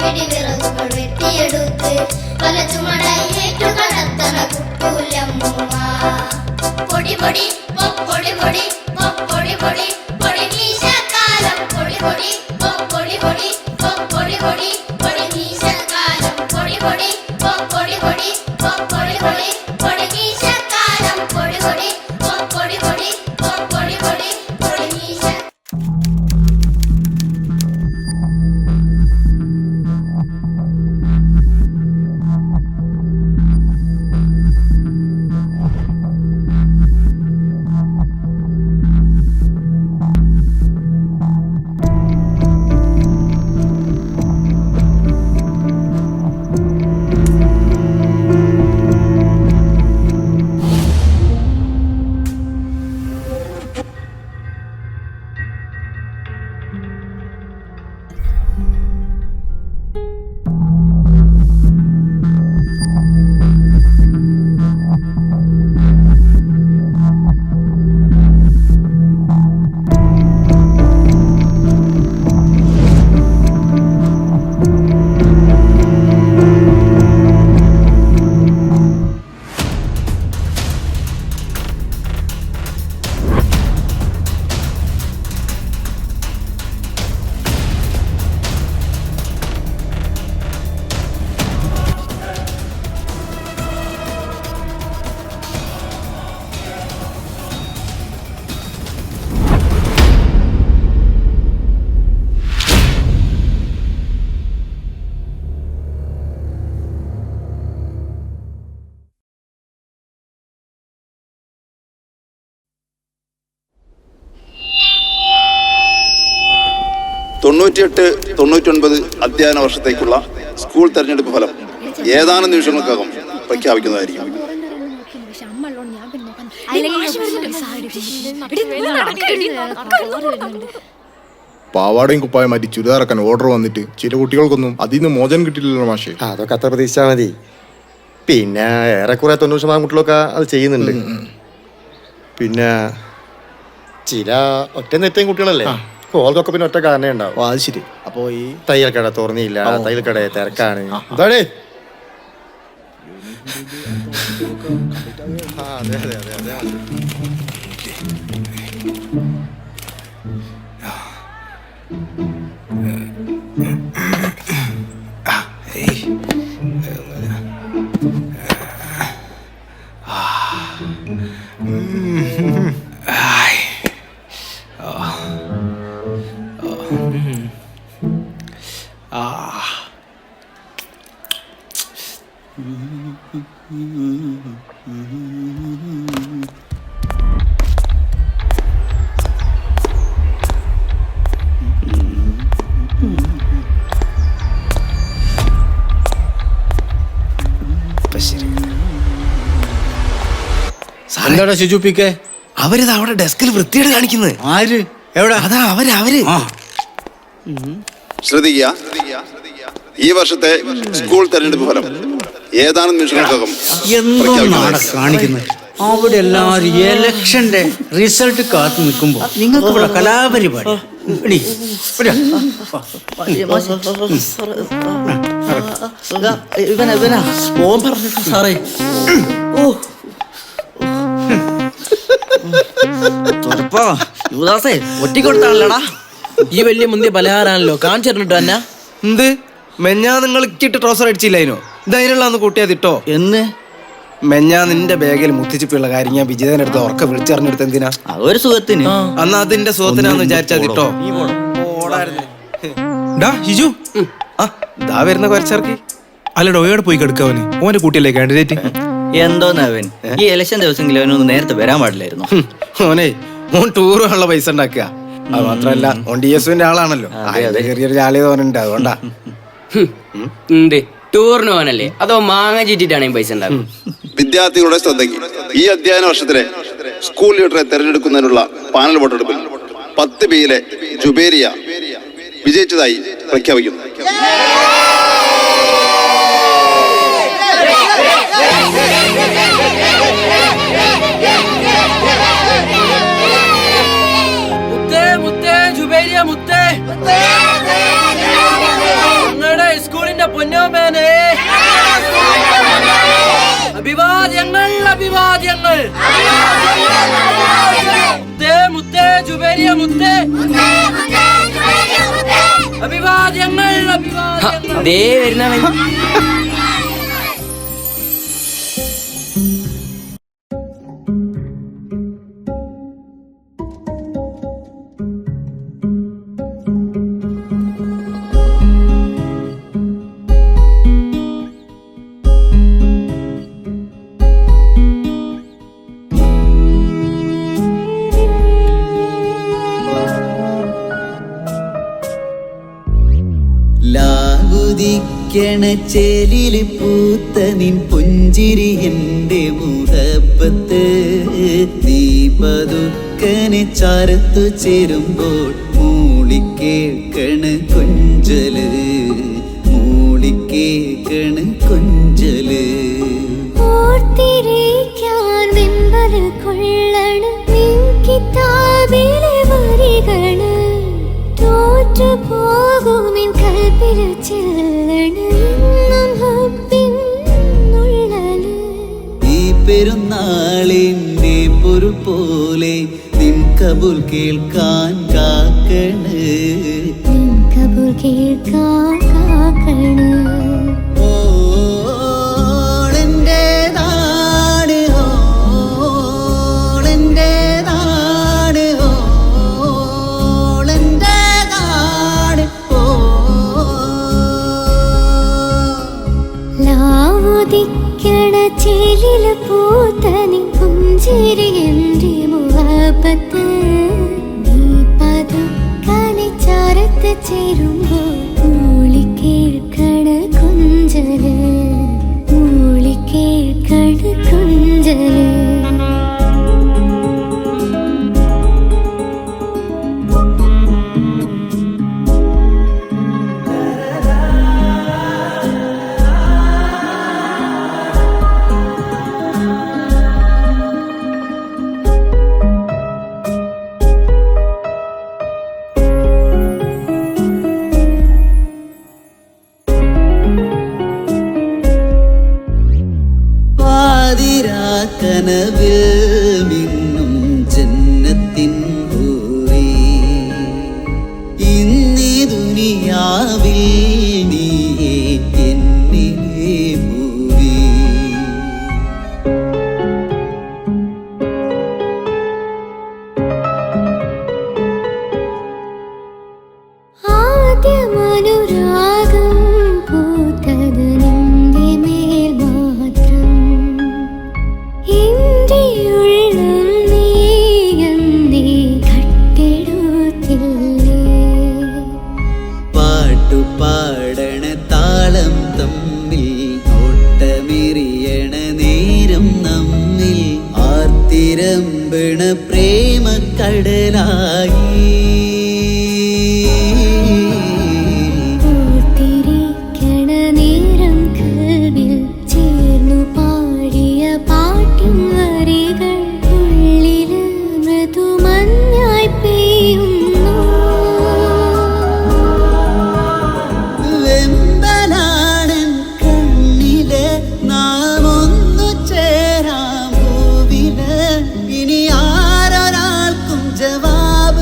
പിടി വിറകുകൾ വെട്ടിയെടുത്ത് പല ചുമടയേറ്റു കടത്തണ കുട്ടൂലമ്മ. പൊടി പൊടി പൊടി പൊടി പൊടി പൊടി പൊടി മീശക്കാലം പൊടി പൊടി പൊടി പൊടി പൊടി പൊടി പൊടി മീശക്കാലം പൊടി പൊടി പൊടി പൊടി പൊടി പൊടി പൊടി മീശക്കാലം പൊടി പൊടി പൊടി പൊടി പൊടി പൊടി പൊടി മീശ. തൊണ്ണൂറ്റിയെട്ട് 99 അധ്യയന വർഷത്തേക്കുള്ള സ്കൂൾ തെരഞ്ഞെടുപ്പ് ഫലം ഏതാനും നിമിഷങ്ങൾക്കകം പ്രഖ്യാപിക്കുന്നതായിരിക്കും. പാവാടയും കുപ്പായം മാറ്റി ചുരിദാറക്കാൻ ഓർഡർ വന്നിട്ട് ചില കുട്ടികൾക്കൊന്നും അതിൽ നിന്ന് മോചനം കിട്ടില്ലല്ലോ മാഷേ. അതൊക്കെ അത്ര പ്രതീക്ഷിച്ചാൽ മതി. പിന്നെ ഏറെക്കുറെ 90% കുട്ടികളൊക്കെ അത് ചെയ്യുന്നുണ്ട്. പിന്നെ ചില ഒറ്റ നെറ്റയും കുട്ടികളല്ലേ, ഓർക്കൊക്കെ പിന്നെ ഒറ്റ കാരണേ ഉണ്ടാവും. അത് ശരി. അപ്പോ ഈ തയ്യൽ കട തുറന്നില്ല, തയ്യൽ കട തിരക്കാണ്. അതെ അതെ അതെ അതെ അതെ. എന്താടാ ശുചിപ്പിക്കെ? അവരിത് അവിടെ ഡെസ്കിൽ വൃത്തിയോട് കാണിക്കുന്നത്. ആര്? എവിടെ? അതാ അവര്. ശ്രദ്ധിക്കുക, ഈ വർഷത്തെ സ്കൂൾ തെരഞ്ഞെടുപ്പ് ഫലം ഏതാനും നിമിഷങ്ങൾക്കകം എന്താണ് കാണിക്കുന്നത്? അവിടെ എല്ലാവരും ഇലക്ഷന്റെ റിസൾട്ട് കാത്തു നിൽക്കുമ്പോ നിങ്ങൾക്ക് ഇവിടെ കലാപരിപാടി. സാറേ യുവദാസേ ഒറ്റിക്കൊടുത്താണല്ലടാ. ഈ വലിയ മുന്തിയ പലഹാരാണല്ലോ കാണിച്ചിട്ടോ എന്നാ. എന്ത് മെഞ്ഞാ നിങ്ങൾ ഇക്കിട്ട് ട്രോസർ അടിച്ചില്ലായിനോ? ധൈര്യമുള്ള കൂട്ടിയാതിട്ടോ എന്ന് മെഞ്ഞാ നിന്റെ ബാഗിൽ മുത്തിച്ചിപ്പുള്ള കാര്യം ഞാൻ വിജിതനെടുത്ത് ഉറക്കെ വിളിച്ചറിഞ്ഞെടുത്ത് എന്തിനാ? ഒരു സുഖത്തിന്. അന്ന് അതിന്റെ സുഖത്തിനാന്ന് വിചാരിച്ചാതിട്ടോ. ഇതാ വരുന്ന കുറച്ചിറക്കി. അല്ലടോ, എവിടെ പോയി കിടക്കവന്? ഓന്റെ കൂട്ടിയല്ലേ കാൻഡിഡേറ്റ്? എന്തോന്നവൻ ഈ ഇലക്ഷൻ ദിവസമെങ്കിലും അവനൊന്ന് നേരത്തെ വരാൻ പാടില്ലായിരുന്നു. ഓൻ ടൂറുള്ള പൈസ ഉണ്ടാക്കുക. അത് മാത്രല്ല ഓൻ DSUവിന്റെ ആളാണല്ലോ. ചെറിയൊരു ജാളിയത് ഓനുണ്ട്, അതുകൊണ്ടാ. ടൂറിന് പോകാനല്ലേ അതോ മാങ്ങ ചീറ്റിട്ടാണ് പൈസ ഉണ്ടാകും? വിദ്യാർത്ഥികളുടെ ശ്രദ്ധയ്ക്ക്, ഈ അധ്യയന വർഷത്തിലെ സ്കൂൾ ലീഡറെ തെരഞ്ഞെടുക്കുന്നതിനുള്ള പാനൽ വോട്ടെടുപ്പിൽ 10Bയിലെ ജുബേരിയ വിജയിച്ചതായി പ്രഖ്യാപിക്കുന്നു. ജുബേരിയ മുത്തേ, ഞങ്ങളുടെ സ്കൂൾ പൊന്നോമേനെ അഭിവാദ്യങ്ങൾ അഭിവാദ്യങ്ങൾ മുത്തേ മുത്തേ ജുബേരിയ മുത്തേ അഭിവാദ്യങ്ങൾ അഭിവാദ്യങ്ങൾ. ദേ വരുന്നവൻ. ലാവുദിക്കണ ചേലില് പൂത്ത നിൻ പുഞ്ചിരി എൻ്റെ മുഹബത്ത് നീ പതുക്കനെ ചാരത്തു ചേരുമ്പോൾ മൂളിക്കേക്കണ കൊഞ്ചല് മൂളിക്കേക്കണ കൊഞ്ചല് ഓർത്തിരിക്കാൻ വെമ്പൽ കൊള്ളണം നിൻ കിതാബിലെ വരികള് തോറ്റു പോകുമിൻ കൽപ്പിൽ ചെല്ലണം ഹബ്ബിനുള്ളല്. ഈ പെരുന്നാളിൻ്റെ പൊരു പോലെ നിൻ കബൂൽ കേൾക്കാൻ കാക്കണ് നിൻ കബൂൽ കേൾക്കാൻ കാക്കണ്. ഓളെൻ്റെതാണ് ഓളെൻ്റെതാണ് ഓളെൻ്റെതാണ് ലാവുദിക്കണ ചേലില് പൂത്ത നിൻ പുഞ്ചിരി എൻ്റെ മുഹബത്ത് നീ പതുക്കനെ ചാരത്ത് ചേരുമ്പോൾ മൂളിക്കേൾക്കണ കൊഞ്ചല് മൂളിക്കേൾക്കണ കൊഞ്ചല്. കനവിൽ മിന്നും ജന്നത്തിൻ ഹൂറി ഇന്നീ ദുനിയാവിൽ നീയേ എന്നിലെ ഭൂവി. ആദ്യമനുരാഗം പൂത്തത് നിന്റെ മേൽ മാത്രം എൻ്റെ ഉള്ളം നീ കട്ടെടുത്തില്ലേ. പാട്ടുപാടണ താളം തമ്മിൽ ഓട്ടമെറിയണ നേരം നമ്മിൽ ആർത്തിരമ്പണ പ്രേമക്കടലായി. ഓർത്തിരിക്കണ നേരം കൽവിൽ ചേർന്നു പാടിയ പാട്ടിൻ വരികൾ ഉള്ളില് മൃദുമഞ്ഞായി പെയ്യുന്നു. വെമ്പലാടൻ കണ്ണില് നാം ഒന്നു ചേരാം ഭൂവില് ഇനി ആരൊരാൾക്കും ജവാബ്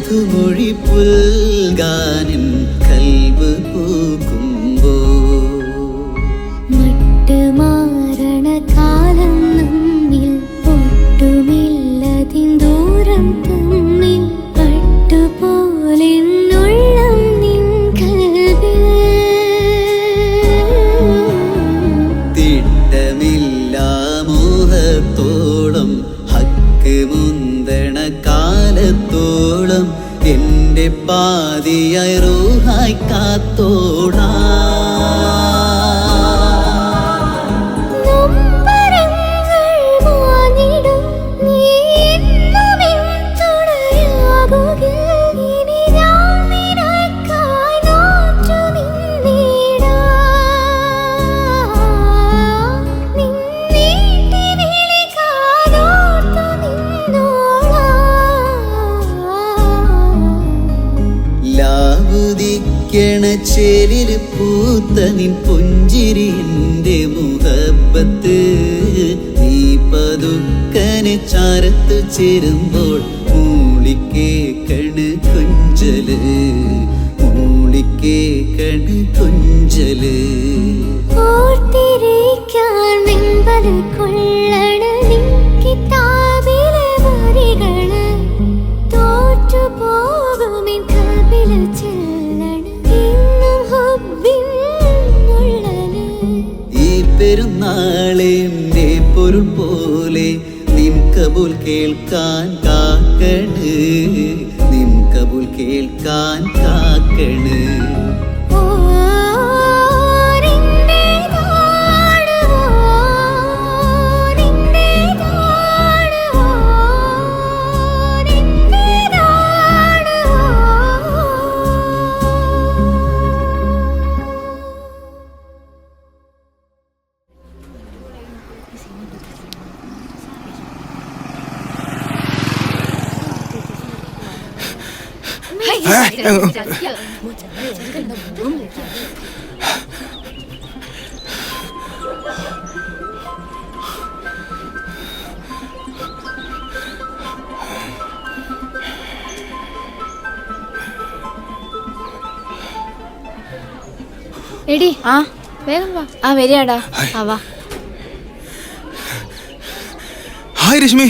മധുമൊഴി പുൽകാനിൻ കൽവ് പൂക്കുമ്പോ മട്ടുമാറണ കാലം നമ്മിൽ ഒട്ടുമില്ലതിൻ ദൂരം തമ്മിൽ പട്ടുപോലെ ഉള്ളം നിൻ കൽവിൽ തിട്ടമില്ലാ മോഹത്തോളം ഹക്ക് മുന്തണ കാലത്തോളം എന്റെ പാതിയായി റൂഹായി കാത്തോടാ ചേലിൽ പൂത്ത നിൻ പുഞ്ചിരിന്റെ മുഹബത്ത് നീ പതുക്കനെ ചാരത്ത് ചേരുമ്പോൾ മൂളിക്കേക്കണ് കൊഞ്ചല് മൂളിക്കേക്കണ് കൊഞ്ചല് ഓർത്തിരിക്കാൻ വെമ്പൽ കൊള്ളണ നിൻ കിതാബിലെ വരികള് തോറ്റുപോകുമെൻ കൽബില് പെരുന്നാളെന്റെ പൊരുൾ പോലെ നിൻ കബൂൽ കേൾക്കാൻ കാക്കണ് നിൻ കബൂൽ കേൾക്കാൻ കാക്കണ് എടി വേഗം വാ. വരികടാ. വാ. ഹായ് രശ്മി.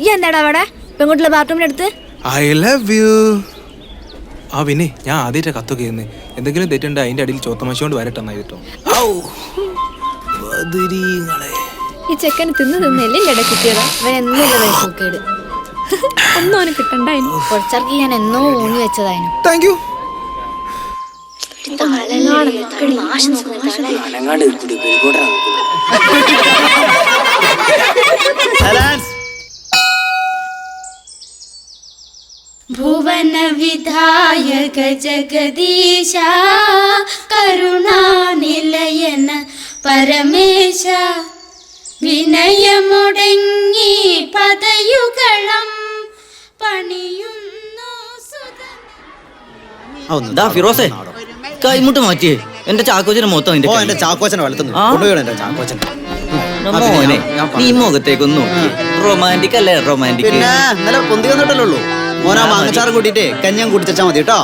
ഈ എന്താടാ അവിടെ പെൺകുട്ടിയുടെ ബാത്റൂമിനടുത്ത്? I love you. പിന്നെ ഞാൻ ആദ്യമായിട്ട് കത്തൊക്കെ ചെയ്യുന്നത്. എന്തെങ്കിലും തെറ്റുണ്ട് അതിന്റെ അടിയിൽ ചോത്തമാശ കൊണ്ട് വരട്ടെന്നായി കേട്ടോ. ഈ ചെക്കന് തിന്നല്ലേ കുട്ടിയുടെ അവനെന്നൂക്കേട് ഒന്നും അവന് കിട്ടണ്ടായിരുന്നു. കുറച്ചർക്ക് ഞാൻ എന്നോ ഊണി വെച്ചതായിരുന്നു. Thank you. ഭുവന വിധായക ജഗദീശ കരുണാനിലയന പരമേശ വിനയമുടങ്ങി പദയുഗളം പണിയുന്നു ഫിറോസേ കൈമുട്ട് മാറ്റിയേ എന്റെ ചാക്കോച്ചനെ മൊത്തം എന്റെ ചാക്കോച്ചനെ വളർത്തുന്നു കൊണ്ടുപോകണം എന്റെ ചാക്കോച്ചനെ. മോനെ നീ മുഖത്തേക്കൊന്ന് നോക്കി. റൊമാൻറ്റിക് അല്ലേ? റൊമാൻറ്റിക്. പിന്നെ ഇന്നലെ പൊന്തി വന്നിട്ടല്ലോ മോനാ മാങ്ങച്ചാറും കൂട്ടിട്ട് കഞ്ഞം കുടിച്ചാ മതി കേട്ടോ.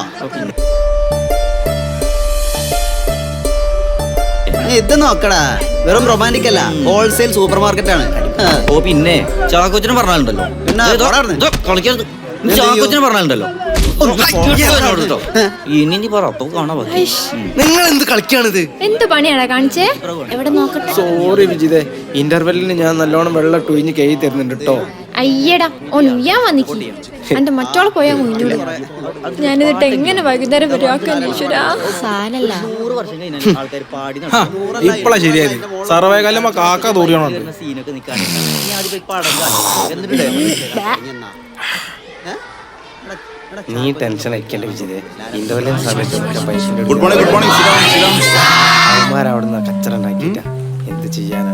ഇത് നോക്കടാ, വെറും റൊമാൻറ്റിക് അല്ല, ഹോൾസെയിൽ സൂപ്പർ മാർക്കറ്റ് ആണ്. പിന്നെ ചാക്കോച്ചനെ പറഞ്ഞാലുണ്ടല്ലോ, കളിക്കരുത്. ചാക്കോച്ചനെ പറഞ്ഞാലുണ്ടല്ലോ ഇനി പറ അപ്പൊ കാണാൻ. നിങ്ങൾ എന്ത് കളിക്കാണിത്? എന്ത് പണിയാടാ കാണിച്ചേ? എവിടെ നോക്കട്ടെ. സോറി വിജിതേ, ഇന്റർവെല്ലിന് ഞാൻ നല്ലോണം വെള്ളം ടൊയിഞ്ഞ് കൈ തരുന്നുണ്ട് കേട്ടോ. അയ്യടാ ഒന്നുയ്യാൻ വന്നിക്ക്. എന്റെ മറ്റോളെ പോയാ മുന്നൂടി. ഞാനിതിട്ട് എങ്ങനെ വൈകുന്നേരം വരുവാക്കാൻ ഈശ്വരാ. സാരല്ല, ഇപ്പളാ ശരിയായത്. സർവേകാലം കാക്ക തൂറിയണോ? നീ ടെൻഷൻ അയക്കേണ്ട വിജിതേ. ഇന്റർവെല്ലിന് സമയത്ത് ഗുഡ് മോർണിംഗ്. Good morning. അവിടുന്ന് കച്ചറ ഉണ്ടാക്കിയിട്ടാ എന്ത് ചെയ്യാനാ?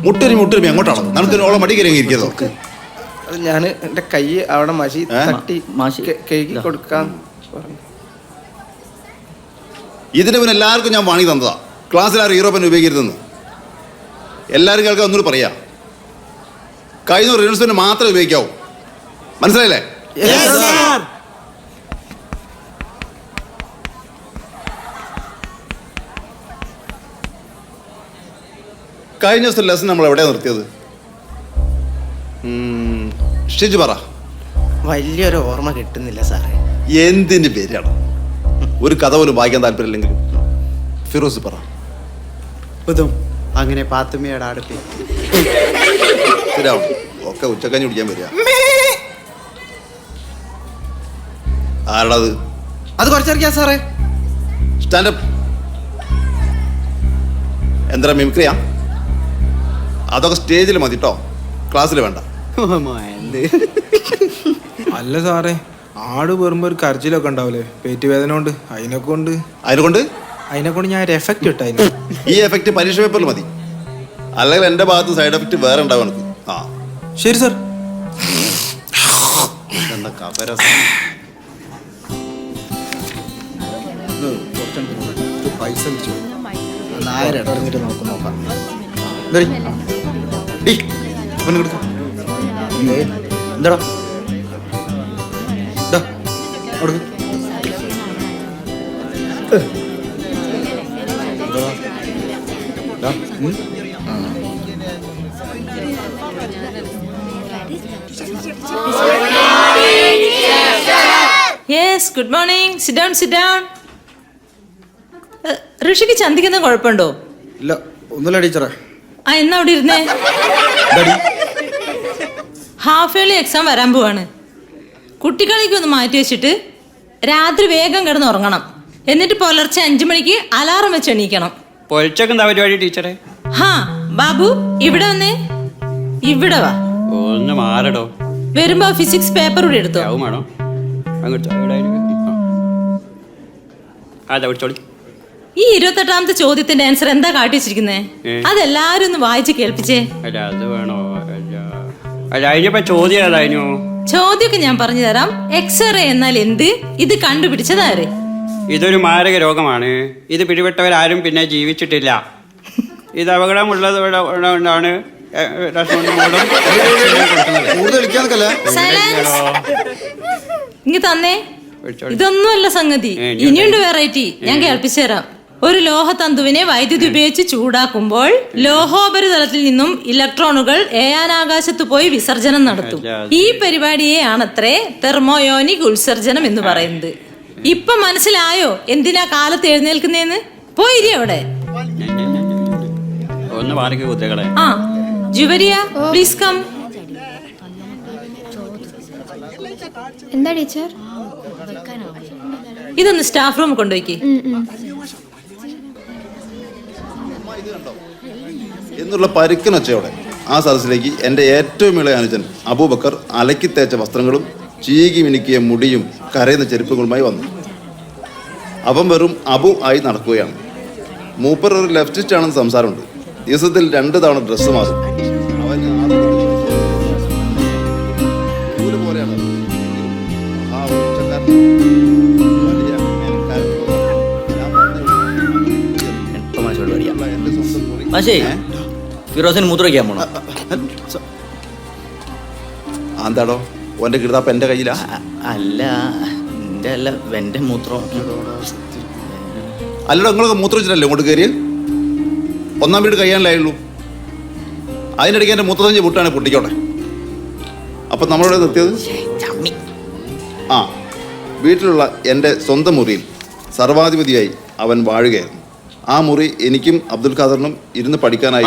മുട്ടൊരു എങ്ങോട്ടാണോ നമുക്ക് ഓളം മടി കയറി ഇരിക്കുന്നോ? അത് ഞാൻ എന്റെ കൈ അവിടെ മഷി തട്ടി കഴുകി കൊടുക്കാൻ പറഞ്ഞു. ഇതിന് പിന്നെ എല്ലാവർക്കും ഞാൻ വാങ്ങി തന്നതാ. ക്ലാസ്സിൽ ആരും ഹീറോ പെൻ ഉപയോഗിക്കരുതെന്ന് എല്ലാവരും കേൾക്കാൻ ഒന്നുകൂടി പറയാം. കഴിഞ്ഞ റിഹേഴ്സലിന് മാത്രമേ ഉപയോഗിക്കാവൂ. മനസ്സിലായില്ലേ? കഴിഞ്ഞ ദിവസത്തെ ലെസൺ നമ്മൾ എവിടെയാണ് നിർത്തിയത്? ഷിജു പറ. വലിയൊരു ഓർമ്മ കിട്ടുന്നില്ല സാറേ. എന്തിന് പേരാണ്? ഒരു കഥ പോലും വായിക്കാൻ താല്പര്യമില്ലെങ്കിൽ ഫിറോസ് പറ. അങ്ങനെ പാത്തുമ്മയുടെ അടുത്ത് ശരിയാവും. ഒക്കെ ഉച്ചക്കഞ്ഞി കുടിക്കാൻ വരിക. ആരടത്? അത് കുറച്ചറിയാ സാറേ. സ്റ്റാൻഡപ്പ്. എന്താ മിമിക്രിയാ? അതൊക്കെ സ്റ്റേജിൽ മതി കേട്ടോ, ക്ലാസ്സിൽ വേണ്ട. അല്ല സാറേ, ആട് പേറുമ്പോ ഒരു കരച്ചിലൊക്കെ ഉണ്ടാവില്ലേ? പേറ്റ് വേദന കൊണ്ട് അതിനെക്കൊണ്ട് ഞാൻ ഒരു എഫക്റ്റ് ഇട്ടായിരുന്നു. ഈ എഫക്റ്റ് പരീക്ഷ പേപ്പറിൽ മതി, അല്ലെങ്കിൽ എന്റെ ഭാഗത്ത് സൈഡ് എഫക്റ്റ് വേറെ ഉണ്ടാവും എനിക്ക്. ആ ശരി സാർ. പൈസ നോക്കാം. എന്താടാ yes, good morning. Sit down, sit down. ഋഷിക്ക് ചന്തിക്കുന്ന കുഴപ്പമുണ്ടോ? ഇല്ല, ഒന്നുമില്ല ടീച്ചറെ. ആ, എന്നാ അവിടെ ഇരുന്നേ. ഹാഫ് ഇയർലി എക്സാം വരാൻ പോവാണ്. കുട്ടികളേക്ക് ഒന്ന് മാറ്റി വെച്ചിട്ട് രാത്രി വേഗം കിടന്ന് ഉറങ്ങണം. എന്നിട്ട് പുലർച്ചെ 5 മണിക്ക് അലാറം വെച്ച് എണീക്കണം. പൊളിച്ചൊക്കെ എന്താ പരിപാടി ടീച്ചറെ? ഹാ ബാബു, ഇവിടെ വന്നേ. ഇവിടെ വാ. ഒന്ന് മാറടോ. വരുമ്പോ ഫിസിക്സ് പേപ്പർ കൂടി എടുത്തോ. ആവുമാണോ? അങ്ങോട്ട് അതാ വിളിച്ചോളി. ഈ 28ാമത്തെ ചോദ്യത്തിന്റെ ആൻസർ എന്താ കാട്ടി വെച്ചിരിക്കുന്നേ? അതെല്ലാരും ഒന്ന് വായിച്ച് കേൾപ്പിച്ചേ. അല്ല അത് വേണോ? അല്ല അതിനിപ്പോ ചോദ്യം ഏതായിരുന്നു? ചോദ്യമൊക്കെ ഞാൻ പറഞ്ഞു തരാം. എക്സ്റേ എന്നാൽ എന്ത്? ഇത് കണ്ടുപിടിച്ചതാര്? ഇതൊരു മാരക രോഗമാണ്. ഇത് പിടിപെട്ടവരാരും പിന്നെ ജീവിച്ചിട്ടില്ല. ഇത് അപകടമുള്ളത് കൊണ്ടാണ് ഇങ്ങ് തന്നേ. ഇതൊന്നുമല്ല സംഗതി, ഇനിയുണ്ട് വെറൈറ്റി. ഞാൻ കേൾപ്പിച്ചു തരാം. ഒരു ലോഹതന്തുവിനെ വൈദ്യുതി ഉപയോഗിച്ച് ചൂടാക്കുമ്പോൾ ലോഹോപരിതലത്തിൽ നിന്നും ഇലക്ട്രോണുകൾ ഏയാനാകാശത്ത് പോയി വിസർജനം നടത്തും. ഈ പരിപാടിയെ ആണത്രേ തെർമോയോനിക് ഉത്സർജനം എന്ന് പറയുന്നത്. ഇപ്പൊ മനസ്സിലായോ എന്തിനാ കാലത്ത് എഴുന്നേൽക്കുന്നേന്ന്? പോയിരി അവിടെ. ആ ജുവരിയ, പ്ലീസ് കം. എന്താ ടീച്ചർ? ഇതൊന്ന് സ്റ്റാഫ് റൂം കൊണ്ടുപോയിക്ക്. എന്നുള്ള പരുക്കനൊച്ചയോടെ ആ സദസ്സിലേക്ക് എൻ്റെ ഏറ്റവും ഇളയ അനുജൻ അബൂബക്കർ അലക്കി തേച്ച വസ്ത്രങ്ങളും ചീകി മിനുക്കിയ മുടിയും കരയുന്ന ചെരുപ്പുകളുമായി വന്നു. അവൻ വെറും അബു ആയി നടക്കുകയാണ്. മൂപ്പർ ഒരു ലെഫ്റ്റിസ്റ്റ് ആണെന്ന് സംസാരമുണ്ട്. ദിവസത്തിൽ 2 തവണ ഡ്രസ്സ് മാറും. അവൻ പോലെയാണ്. ഫിറോസിന് മൂത്രമൊഴിക്കാൻ പോണോ? എന്താടോ ഓന്റെ കിടതാപ്പ് എന്റെ കയ്യിലാ? അല്ല, എന്റെ അല്ല, എന്റെ മൂത്രം. അല്ലടോ, നിങ്ങളൊക്കെ മൂത്രം വെച്ചിട്ടല്ലേ ഇങ്ങോട്ട് കയറിയ? 1-ാം വീട് കഴിയാനല്ലായുള്ളൂ. അതിനിടയ്ക്ക് എൻ്റെ 35 മുട്ടാണ് പൊട്ടിക്കോട്ടെ. അപ്പം നമ്മളിവിടെ നിർത്തിയത് ആ വീട്ടിലുള്ള എൻ്റെ സ്വന്തം മുറിയിൽ സർവാധിപതിയായി അവൻ വാഴുകയായിരുന്നു. ആ മുറി എനിക്കും അബ്ദുൽ ഖാദറിനും ഇരുന്ന് പഠിക്കാനായി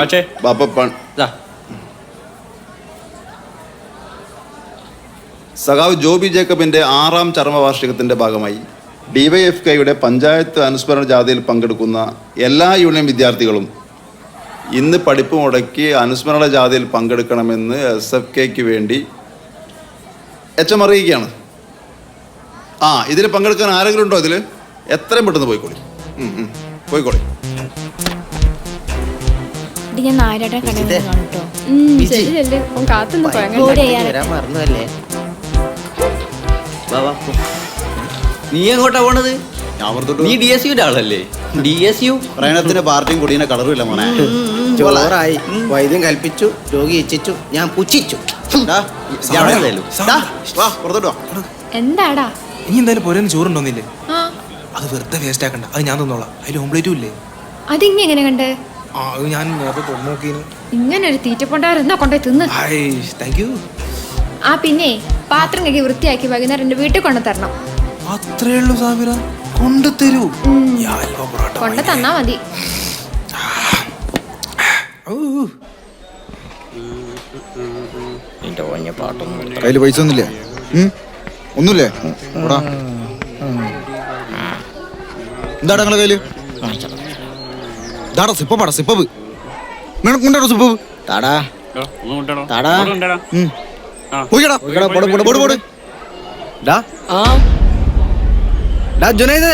സഖാവ് ജോബി ജേക്കബിന്റെ 6ാം ചരമവാർഷികത്തിന്റെ ഭാഗമായി ഡിവൈഎഫ്കെയുടെ പഞ്ചായത്ത് അനുസ്മരണ ജാഥയിൽ പങ്കെടുക്കുന്ന എല്ലാ യൂണിയൻ വിദ്യാർത്ഥികളും ഇന്ന് പഠിപ്പ് മുടക്കി അനുസ്മരണ ജാഥയിൽ പങ്കെടുക്കണമെന്ന് SFKക്ക് വേണ്ടി HM അറിയിക്കുകയാണ്. ആ ഇതിൽ പങ്കെടുക്കാൻ ആരെങ്കിലും ഉണ്ടോ? ഇതിൽ എത്രയും പെട്ടെന്ന് പോയിക്കോളി, പോയിക്കോളി. ഞാൻ നായരുടെ കടയിൽ കാണട്ടോ. നീ എങ്ങോട്ടാ പോണത്? നീ DSUന്റെ ആളല്ലേ? DSU പ്രേണത്തിന്റെ പാർട്ടിയും കുടീനെ കളറുമില്ല മോനെ. ചോറായി, വൈദ്യം കൽപ്പിച്ചു, രോഗി ഇച്ഛിച്ചു, ഞാൻ പുച്ഛിച്ചു. വാ പുറത്തോട്ട് വാ. എന്താടാ ഇനി എന്തായാലും പോരെന്ന് ചോറുണ്ടോന്നില്ലേ? അത് വെറുതെ വേസ്റ്റ് ആക്കണ്ട, അത് ഞാൻ തന്നോളാം. അതിൽ ഓംപ്ലേറ്റും ഇല്ലേ? അതിങ്ങ എങ്ങനെ കണ്ടേ? ആ അത് ഞാൻ നേരത്തെ തുറന്നു നോക്കിന്. ഇങ്ങനെ ഒരു തീറ്റപ്പൊണ്ടാരെന്നാ കൊണ്ടേ തിന്ന്. Thank you. ആ പിന്നെ പാത്രം കഴുകി വൃത്തിയാക്കി വൈകുന്നേരം എന്റെ വീട്ടിൽ കൊണ്ടു തരണം. അത്രേ ഉള്ളൂ സാബിറ, കൊണ്ടു തരൂ. കൊണ്ടു തന്നാ മതി. കയ്യില് പൈസ ഒന്നുമില്ലേ? ഒന്നുമില്ലേ? എന്താടാ നിങ്ങളെ കയ്യില്? ഇതാടാ സിപ്പപ്പാടാ സിപ്പപ്പ്. കൊണ്ടാടോ സിപ്പപ്പ്. താടാ താടാ പോയിക്കടാ പോട് പോട് പോട്. ജുനൈദേ,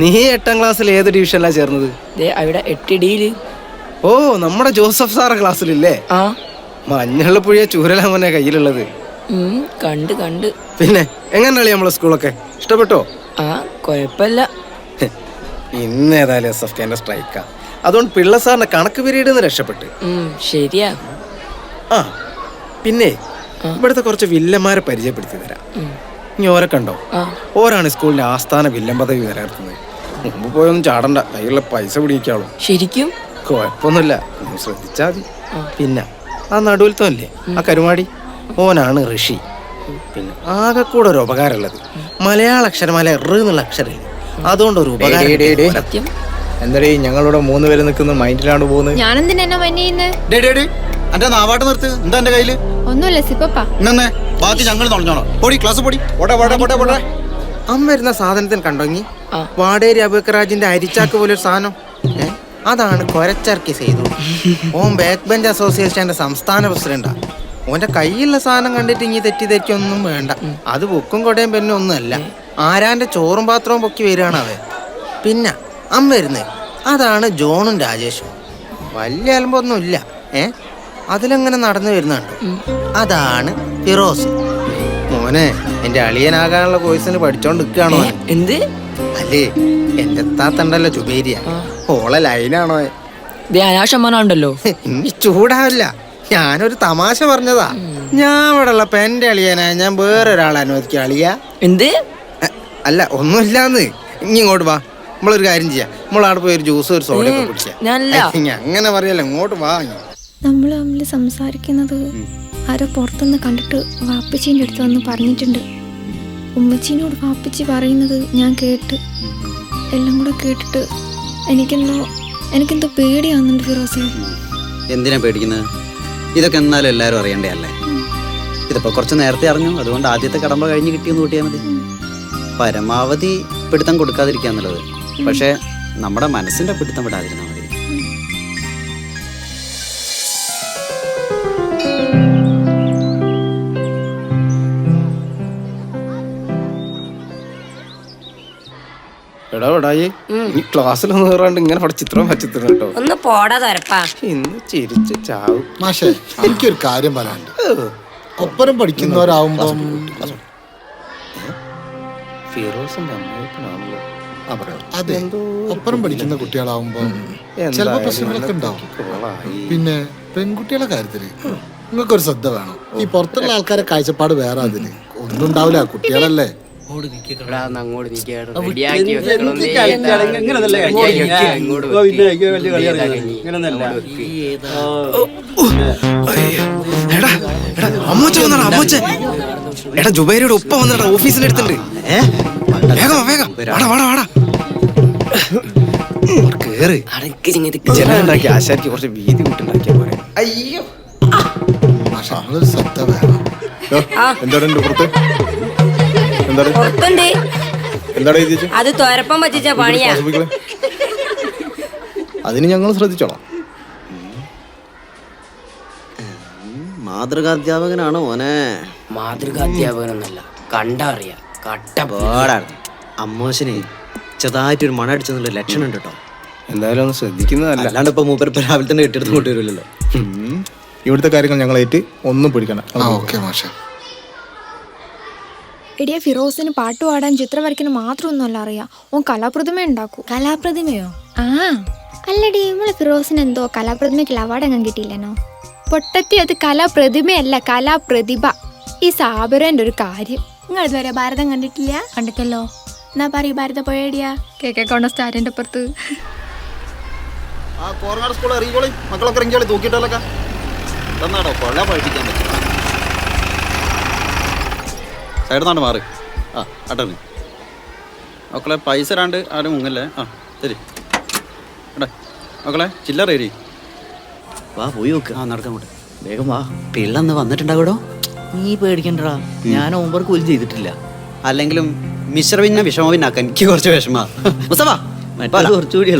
നീ 8ാം ക്ലാസ്സിൽ ഏത് ഡിവിഷനിലാ ചേർന്നത്? അവിടെ 8D. ഓ, നമ്മുടെ ജോസഫ് സാറെ ക്ലാസ്സിലില്ലേ? മഞ്ഞളുപ്പുഴ ചൂരലാമനെ കയ്യിലുള്ളത്. കണ്ട് പിന്നെ എങ്ങനെയാളി നമ്മളെ സ്കൂളൊക്കെ ഇഷ്ടപ്പെട്ടോ? കൊഴപ്പല്ല. ഇന്നേതായാലും SFK സ്ട്രൈക്കാ, അതുകൊണ്ട് പിള്ള സാറിന്റെ കണക്ക് പീരീഡ് രക്ഷപ്പെട്ട്. ശരിയാ. ആ പിന്നെ ഇവിടുത്തെ കുറച്ച് വില്ലന്മാരെ പരിചയപ്പെടുത്തി തരാം. ഇനി ഓരെ കണ്ടോ? ഓരാണ് സ്കൂളിന്റെ ആസ്ഥാന വില്ലൻ പദവി നിലനിർത്തുന്നത്. മുമ്പ് പോയൊന്നും ചാടണ്ട, കയ്യിലുള്ള പൈസ പിടിക്കാളൂ. ശരിക്കും കുഴപ്പമൊന്നുമില്ല, നീ ശ്രദ്ധിച്ചാ മതി. പിന്നെ ആ നടുവിലത്തല്ലേ ആ കരുമാടി, ഓനാണ് ഋഷി. പിന്നെ ആകെ കൂടെ ഒരു ഉപകാരമുള്ളത് മലയാള അക്ഷരമാല എന്നുള്ള അക്ഷരമില്ല, അതുകൊണ്ട് ഒരു ഉപകാരം. സത്യം. എന്താടേ ഞങ്ങളിവിടെ 3 പേര് നിൽക്കുന്ന മൈൻഡിലാണ് പോകുന്നത്. ഞാനെന്തിനാ എന്നെ മഞ്ഞ എന്റെ നാവാട്ട് നിർത്ത്. എന്താ എന്റെ കയ്യില്? ഒന്നുമില്ല സിപ്പപ്പാ. ഇന്നെ ബാക്കി ഞങ്ങൾ തുറഞ്ഞോളാം. പൊടി ക്ലാസ് പൊടി. അമ്മ വരുന്ന സാധനത്തിന് കണ്ടോങ്ങി വാടേരി അബുക്കറാജിന്റെ അരിച്ചാക്ക് പോലൊരു സാധനം, അതാണ് കൊരച്ചർക്കി ചെയ്തു. ഓൻ ബാക്ക് ബെഞ്ച് അസോസിയേഷന്റെ സംസ്ഥാന പ്രസിഡന്റാ. ഓന്റെ കയ്യിലുള്ള സാധനം കണ്ടിട്ട് ഇനി തെറ്റിദ്ധരിക്കൊന്നും വേണ്ട. അത് ബുക്കും കൊടയും പെന്നും ഒന്നുമല്ല, ആരാന്റെ ചോറും പാത്രവും പൊക്കി വരികയാണ് അവൻ. പിന്നെ അമ്മ വരുന്നത് അതാണ് ജോണും രാജേഷും. വലിയ അലമ്പൊന്നും ഇല്ല, അതിലങ്ങനെ നടന്നു വരുന്നുണ്ട്. അതാണ് ഫിറോസ്. മോനെ എന്റെ അളിയനാകാനുള്ള കോഴ്സിന് പഠിച്ചോണ്ട് നിൽക്കുകയാണോ? എന്ത്? അല്ലേ, എന്റെ താത്തണ്ടല്ലോ ജുബേരിയ, ഓളെ ലൈനാണോ? അനാശമാനുണ്ടല്ലോ. ഇനി ചൂടാവില്ല, ഞാനൊരു തമാശ പറഞ്ഞതാ. ഞാൻ ഇവിടെ ഉള്ളപ്പോ എന്റെ അളിയനാ ഞാൻ വേറൊരാളെ അനുവദിക്കുക അളിയ? എന്ത്? അല്ല ഒന്നുമില്ലാന്ന്. ഇനി ഇങ്ങോട്ട് വാ, നമ്മളൊരു കാര്യം ചെയ്യാം. നമ്മളവിടെ പോയി ഒരു ജ്യൂസ് ഒരു സോഡയൊക്കെ കുടിക്കാം. അങ്ങനെ പറയല്ലോ, ഇങ്ങോട്ട് വാ. നമ്മൾ തമ്മിൽ സംസാരിക്കുന്നത് ആരോ പുറത്തുനിന്ന് കണ്ടിട്ട് വാപ്പച്ചീൻ്റെ അടുത്ത് വന്ന് പറഞ്ഞിട്ടുണ്ട്. ഉമ്മച്ചീനോട് വാപ്പച്ചി പറയുന്നത് ഞാൻ കേട്ട്, എല്ലാം കൂടെ കേട്ടിട്ട് എനിക്കെന്തോ പേടിയാവുന്നുണ്ട് ഫിറോസെ. എന്തിനാ പേടിക്കുന്നത്? ഇതൊക്കെ എന്നാലും എല്ലാവരും അറിയണ്ടേ അല്ലേ? ഇതിപ്പോ കുറച്ച് നേരത്തെ അറിഞ്ഞു, അതുകൊണ്ട് ആദ്യത്തെ കടമ്പ കഴിഞ്ഞ് കിട്ടിയെന്ന് കൂട്ടിയാൽ മതി. പരമാവധി പിടുത്തം കൊടുക്കാതിരിക്കാന്നുള്ളത്, പക്ഷെ നമ്മുടെ മനസ്സിന്റെ പിടുത്തം വിടാതിരുന്നാൽ മതി. എടാ വിടായി, ഈ ക്ലാസ്സിലൊന്നും കയറാണ്ട് ഇങ്ങനെ ചിത്രം വച്ചിരുന്നു കേട്ടോ. ഒന്ന് പോടാ തരപ്പാ. ഇന്ന് ചിരിച്ച് ചാവും. മാഷേ, എനിക്കൊരു കാര്യം പറയാനുണ്ട്. ഒപ്പരം പഠിക്കുന്നവരാവുമ്പോ അതെ, ഒപ്പരം പഠിക്കുന്ന കുട്ടികളാവുമ്പോ ചിലപ്പോ പ്രശ്നങ്ങളൊക്കെ ഉണ്ടാവും. പിന്നെ പെൺകുട്ടികളുടെ കാര്യത്തില് നിങ്ങൾക്കൊരു ശ്രദ്ധ വേണം. ഈ പുറത്തുള്ള ആൾക്കാരെ കാഴ്ചപ്പാട് വേറെ, അതില് ഒന്നും ഉണ്ടാവില്ല, കുട്ടികളല്ലേ. എടാ ജുബൈരയുടെ ഉപ്പ വന്നിട്ടാ ഓഫീസിന്റെ അടുത്തുണ്ട്. വേഗം വേഗം വാടാ വാടാ വാടാ. കേറ്. ജനാണ്ടാക്കി ആശാരിക്ക് കുറച്ച് വീതി വിട്ടുണ്ടാക്കിയ പോലെ. അയ്യോ, ശ്രദ്ധ വേണം. എന്താണ് പുറത്ത്? അത് തോരപ്പം പറ്റിച്ച പണിയാ. അതിന് ഞങ്ങൾ ശ്രദ്ധിച്ചോളാം. മാതൃകാധ്യാപകനാണ് മോനെ. മാതൃകാധ്യാപകനൊന്നല്ല, കണ്ടറിയാ കട്ടപാടാണ്. അമ്മോശനെ ചെറുതായിട്ടൊരു മണ അടിച്ചെന്നുള്ള ലക്ഷണം ഉണ്ട് കേട്ടോ. എന്തായാലും ഒന്ന് ശ്രദ്ധിക്കുന്നതല്ല, അല്ലാണ്ട് ഇപ്പൊ മൂപ്പർ രാവിലെ തന്നെ കെട്ടിയെടുത്ത് കൊണ്ടുവരുമല്ലോ. ഇവിടുത്തെ കാര്യങ്ങൾ ഞങ്ങൾ ഏറ്റ് ഒന്നും പിടിക്കണം. എടിയ ഫിറോസിന് പാട്ട് പാടാൻ ചിത്രം വരയ്ക്കാൻ മാത്രമൊന്നുമല്ല അറിയാം, ഓൻ കലാപ്രതിമ ഉണ്ടാക്കൂ. കലാപ്രതിമയോ? ആ അല്ലടി, നമ്മളെ ഫിറോസിന് എന്തോ കലാപ്രതിമയ്ക്ക് അവാർഡ് എങ്ങനെ കിട്ടിയില്ലനോ? പൊട്ടത്തി അത് കലാപ്രതിഭയല്ല, കലാപ്രതിഭ. ഈ സാബുരന്റെ ഒരു കാര്യം. നിങ്ങൾ ഇതുവരെ ഭാരതം കണ്ടിട്ടില്ല? കണ്ടിട്ടല്ലോ. എന്നാ പറയൂ, ഭാരത പോയടിയാ? കേക്കോണ്ട സ്റ്റാറിന്റെ അപ്പുറത്ത്. ആ കോർണർ സ്കൂൾ ഇറങ്ങിക്കോളി, മക്കളൊക്കെ ഇറങ്ങിക്കോളി, തൂക്കിയിട്ടല്ലൊക്കെ തന്നാടോ കൊള്ള പഠിപ്പിക്കാൻ പറ്റും. സൈഡിൽ മാറി. ആ അട്ടണി മക്കളെ പൈസ രാണ്ട് ആരും മുങ്ങല്ലേ. ആ ശരി എടാ മക്കളെ ചില്ലറ ഏരി വാ പോയി നോക്ക്. ആ നടക്കാൻ കൂടെ വേഗം വാ. പിള്ളന്ന് വന്നിട്ടുണ്ടാവൂടോ. നീ പേടിക്കണ്ടടാ, ഞാൻ ഹോംവർക്ക് പോലും ചെയ്തിട്ടില്ല. അല്ലെങ്കിലും മിശ്ര പിന്നെ വിഷമ പിന്നാക്കാൻ എനിക്ക് കുറച്ച് വിഷമാ. കുറച്ചുകൂടി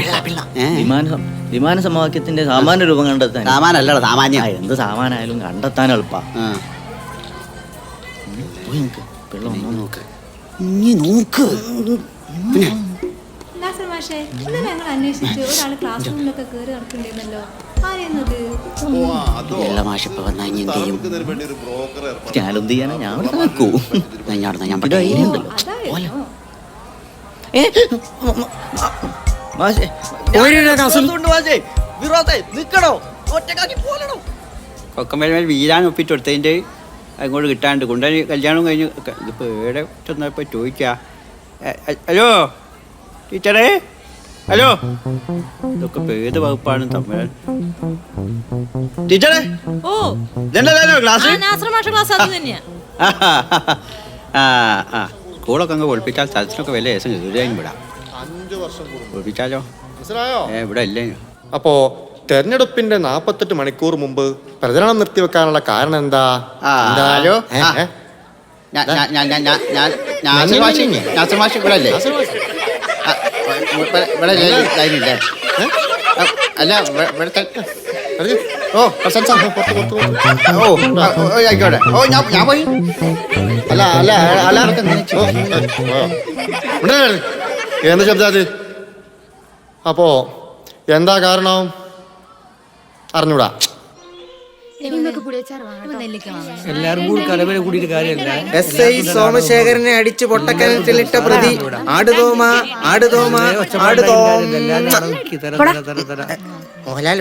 വിമാന സമവാക്യത്തിന്റെ സാമാന്യ രൂപം കണ്ടെത്താൻ. സാമാനല്ലടാ സാമാന്യം. എന്ത് സാമാനായാലും കണ്ടെത്താൻ എളുപ്പാ. പോയി നോക്ക്, പിള്ള ഒന്നോ നോക്ക്. ഇനി നോക്ക്. പിന്നെ ഞങ്ങൾ അന്വേഷിച്ചു ഒരാള് ക്ലാസ് റൂമിലൊക്കെ കയറി നടക്കണ്ടല്ലോ. എല്ലാ മാഷിപ്പ വന്നാ ഇനി എന്ത് ചെയ്യും? ഞാനെന്ത് ചെയ്യാനാ, ഞാൻ ഇവിടെ നിൽക്കൂ. ഞാൻ ധൈര്യമുണ്ടല്ലോ. കൊക്കമ്പേൽ വീരാൻ ഒപ്പിട്ട് കൊടുത്തതിൻ്റെ അങ്ങോട്ട് കിട്ടാണ്ട് കൊണ്ടുപോയി കല്യാണം കഴിഞ്ഞ് ഇതിപ്പോൾ ഏടെ ചെന്നപ്പോൾ ചോദിക്കാ. ഹലോ ടീച്ചറേ, ഹലോ, ഇതൊക്കെ ഏത് വകുപ്പാണ് തമ്മിൽ? ടീച്ചറേ ഓ ഇതെന്താ ക്ലാസ്? നാസർ മാഷ ക്ലാസ് അത് തന്നെയാ. ആ സ്കൂളൊക്കെ അങ്ങ് പൊളിപ്പിച്ചാൽ സ്ഥലത്തിനൊക്കെ വില ഏസം കയറിയാലും വിടാം. 5 വർഷം പൊളിപ്പിച്ചാലോ? മനസ്സിലായോ? ഇവിടെ ഇല്ലേ. അപ്പോ തെരഞ്ഞെടുപ്പിന്റെ 48 മണിക്കൂർ മുമ്പ് പ്രചരണം നിർത്തിവെക്കാനുള്ള കാരണം എന്താ? ഹലോ, നാസർ മാഷ് ഇവിടെ അല്ലേ? ഇവിടെ ലൈനില്ലേ? അല്ല ഇവിടുത്തെ ഓ ആയിക്കോട്ടെ. ഓ ഞാൻ പോയി. അല്ല അല്ല അല്ല എന്ത് ശബ്ദാത്? അപ്പോ എന്താ കാരണം അറിഞ്ഞൂടാ. എല്ലാരും കൂടി കലവര കൂടിയിട്ട് കാര്യമല്ല. SI സോമശേഖരനെ അടിച്ച് പൊട്ടക്കനത്തിലിട്ട പ്രതി ആടുതോമ ആടുതോമ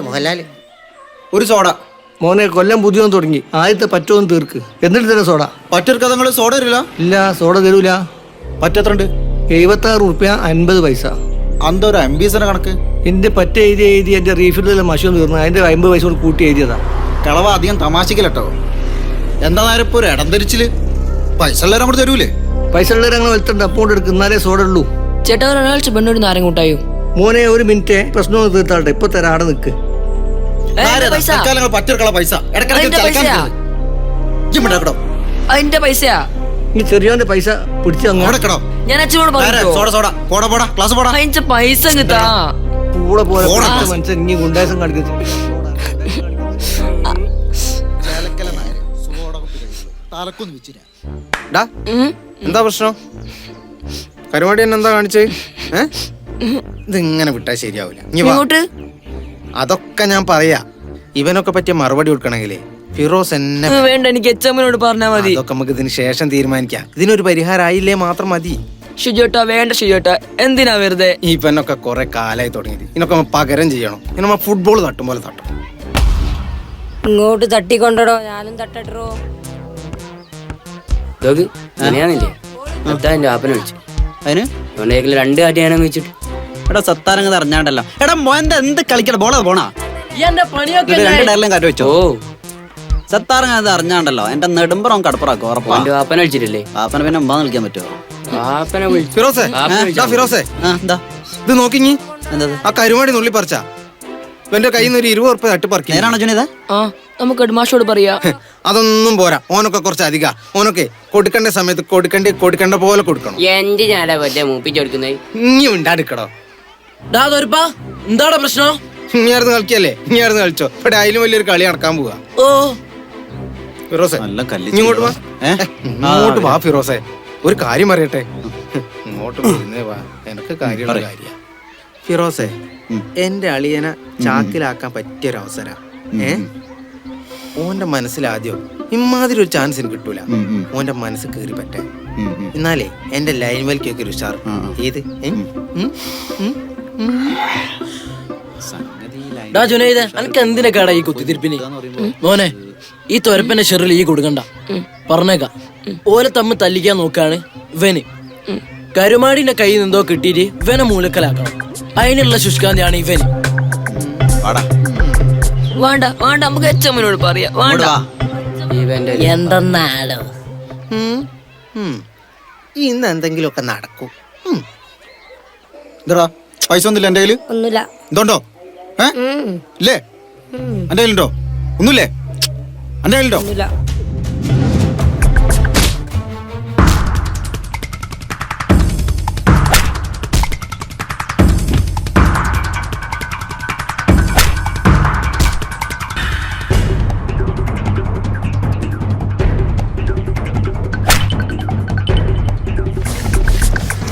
മോഹൻലാല് ഒരു സോഡ. മോനെ കൊല്ലം പുതിയൊന്നും തുടങ്ങി. ആദ്യത്തെ പറ്റൊന്നും തീർക്ക്, എന്നിട്ട് തന്നെ സോഡ. പറ്റൊരുക്ക നിങ്ങൾ സോഡ തരില്ല? ഇല്ല, സോഡ തരൂല. പറ്റെത്രണ്ട്? 76 റുപ്യ 50 പൈസ. അന്ത ഒരു MBS കണക്ക്. എന്റെ പറ്റ എഴുതി എന്റെ റീഫില്ലിലെ മഷി തീർന്നു. അതിന്റെ 50 പൈസ കൂടി കൂട്ടി എഴുതിയതാ. കളവ അധികം തമാശക്കല്ലോ. എന്താ നേരപ്പോ ഒരു ഇടം ധരിച്ചില് പൈസ ഉള്ളവരെ അങ്ങോട്ട് തരൂലേ? പൈസ ഉള്ളവരെ അങ്ങനെ വലുത്തുണ്ട്, അപ്പോൾ എടുക്കുന്നാലേ സോഡ ഉള്ളൂ. ചേട്ടാ ഒരാൾ പെണ്ണോട് നാരം കൂട്ടായോ? മോനെ ഒരു മിനിറ്റ്, പ്രശ്നമൊന്നും തീർത്താട്ടെ. ഇപ്പൊ തരാം, ആടെ നിക്ക്. പറ്റൊരുക്കള പൈസ അതിന്റെ പൈസയാ. ഈ ചെറിയോന്റെ പൈസ പിടിച്ചു ഞാൻ അച്ഛനോട് പൈസ കിട്ടാ പൂളെ പോലെ മനുഷ്യൻ ഇനി ഗുണ്ടായസം കാണിക്കുന്നു. എന്താ പ്രശ്നം? കരുമാടി തന്നെ എന്താ കാണിച്ചേ? ഇതിങ്ങനെ വിട്ടാ ശരിയാവില്ല. ഇങ്ങോട്ട് അതൊക്കെ ഞാൻ പറയാ. ഇവനൊക്കെ പറ്റിയ മറുപടി കൊടുക്കണമെങ്കിലേ ഫിറോസ് എന്നെ വേണ്ട, എനിക്ക് എച്ചമ്മനോട് പറഞ്ഞാ മതി. അതൊക്കെ നമുക്ക് ഇതിന് ശേഷം തീരുമാനിക്കാം. ഇതിനൊരു പരിഹാരം ആയില്ലേ മാത്രം മതി. ഷിജോട്ടാ വേണ്ട, ഷിജോട്ടാ എന്തിനാ വെറുതെ? ഈ പെണ്ണൊക്കെ കുറെ കാലായി തുടങ്ങിയത്. ഇതിനൊക്കെ പകരം ചെയ്യണം. ഇങ്ങനെ ഫുട്ബോൾ തട്ടും പോലെ തട്ടും. ഇങ്ങോട്ട് തട്ടിക്കൊണ്ടോ, ഞാനും തട്ടട്ടോ. ആപ്പനെ വിളിച്ചു. അതിന് 2 കാറ്റ് ഞാനങ്ങ് വെച്ചിട്ട് എടാ സത്താരങ്ങ് അറിഞ്ഞാണ്ടല്ലോ. എടാ മോന്റെ എന്ത് കളിക്കട ബോളാ പോണാ കാറ്റ് വെച്ചോ. സത്താറങ്ങ അത് അറിഞ്ഞാണ്ടല്ലോ. എന്റെ നെടുമ്പറം കടപ്പുറാക്കും ഉറപ്പാണ്. ആപ്പനെ വിളിച്ചിട്ടില്ലേ? പാപ്പനെ പിന്നെ അമ്പാന്ന് വിളിക്കാൻ പറ്റുമോ? ആപ്പനെ വിളിച്ചു. ഫിറോസേ എന്താ ഇത് നോക്കിങ്ങി. എന്താ ആ കരുമാടി നുള്ളി പറിച്ചാ എന്റെ കയ്യിൽ നിന്ന് ഒരു 20 ഉറുപ്പ തട്ടിപ്പറിക്കും. നേരാണോ ജുനിത? നമുക്ക് ഹെഡ്മാസ്റ്ററോട് പറയാ. അതൊന്നും പോരാ. ഓനൊക്കെ കുറച്ച് അധികം. ഓനൊക്കെ കൊടുക്കേണ്ട സമയത്ത് കൊടുക്കേണ്ട പോലെ കൊടുക്കണം. എന്റെ ഞാനാ പറ്റേ മൂപ്പിച്ച് കൊടുക്കുന്നത്. ഇനി ഉണ്ടാടിക്കടോ. എന്താടാ പ്രശ്നം? ഇനിയായിരുന്നു കളിക്കല്ലേ? ഇനിയായിരുന്നു കളിച്ചോ. ഇവിടെ അതിലും വലിയൊരു കളി നടക്കാൻ പോവാ. ഫിറോസേ ഇങ്ങോട്ട് വാ. ഇങ്ങോട്ട് വാ ഫിറോസേ, ഒരു കാര്യം പറയട്ടെ. ഇങ്ങോട്ട് വാ, എനിക്ക് കാര്യമുള്ള കാര്യ. ഫിറോസേ, എന്റെ അളിയനെ ചാക്കിലാക്കാൻ പറ്റിയൊരവസര. ഓന്റെ മനസ്സിലാദ്യം ഇമാതിരി ഒരു ചാൻസ് എനിക്ക് കിട്ടൂല. ഓന്റെ മനസ്സ് കയറി പറ്റേ. എന്നാലേ എന്റെ ലൈൻ വലിക്കൊക്കെ ഒരു ഉഷാർ. ഏത് ജുനൈദ അനക്ക് എന്തിനൊക്കെയാടാ ഈ കുത്തിത്തിരിപ്പിന്? മോനെ ഈ തൊരപ്പന്റെ ഷെറിൽ ഈ കൊടുക്കണ്ട പറഞ്ഞേക്കാം. ഓലെ തമ്മിൽ തല്ലിക്കാൻ നോക്കാണ് ഇവന്. കരുമാടിന്റെ കയ്യിൽ നിന്നോ കിട്ടിയിട്ട് ഇവനെ മൂലക്കലാക്കണം. അതിനുള്ള ശുഷ്കാന്തിയാണ് ഇവന്. വേണ്ട വേണ്ട നമുക്ക് അച്ഛമ്മനോട് പറയാം. വേണ്ട എന്തെന്നാലോ ഇന്ന് എന്തെങ്കിലുമൊക്കെ നടക്കും. ഇതടാ പൈസ ഒന്നുമില്ല എൻ്റെ കയ്യിൽ. ഒന്നുമില്ല. ഇതുണ്ടോ? ഇല്ലേ? എൻ്റെ കയ്യിലുണ്ടോ? ഒന്നുമില്ലേ? എൻ്റെ കയ്യിലുണ്ടോ?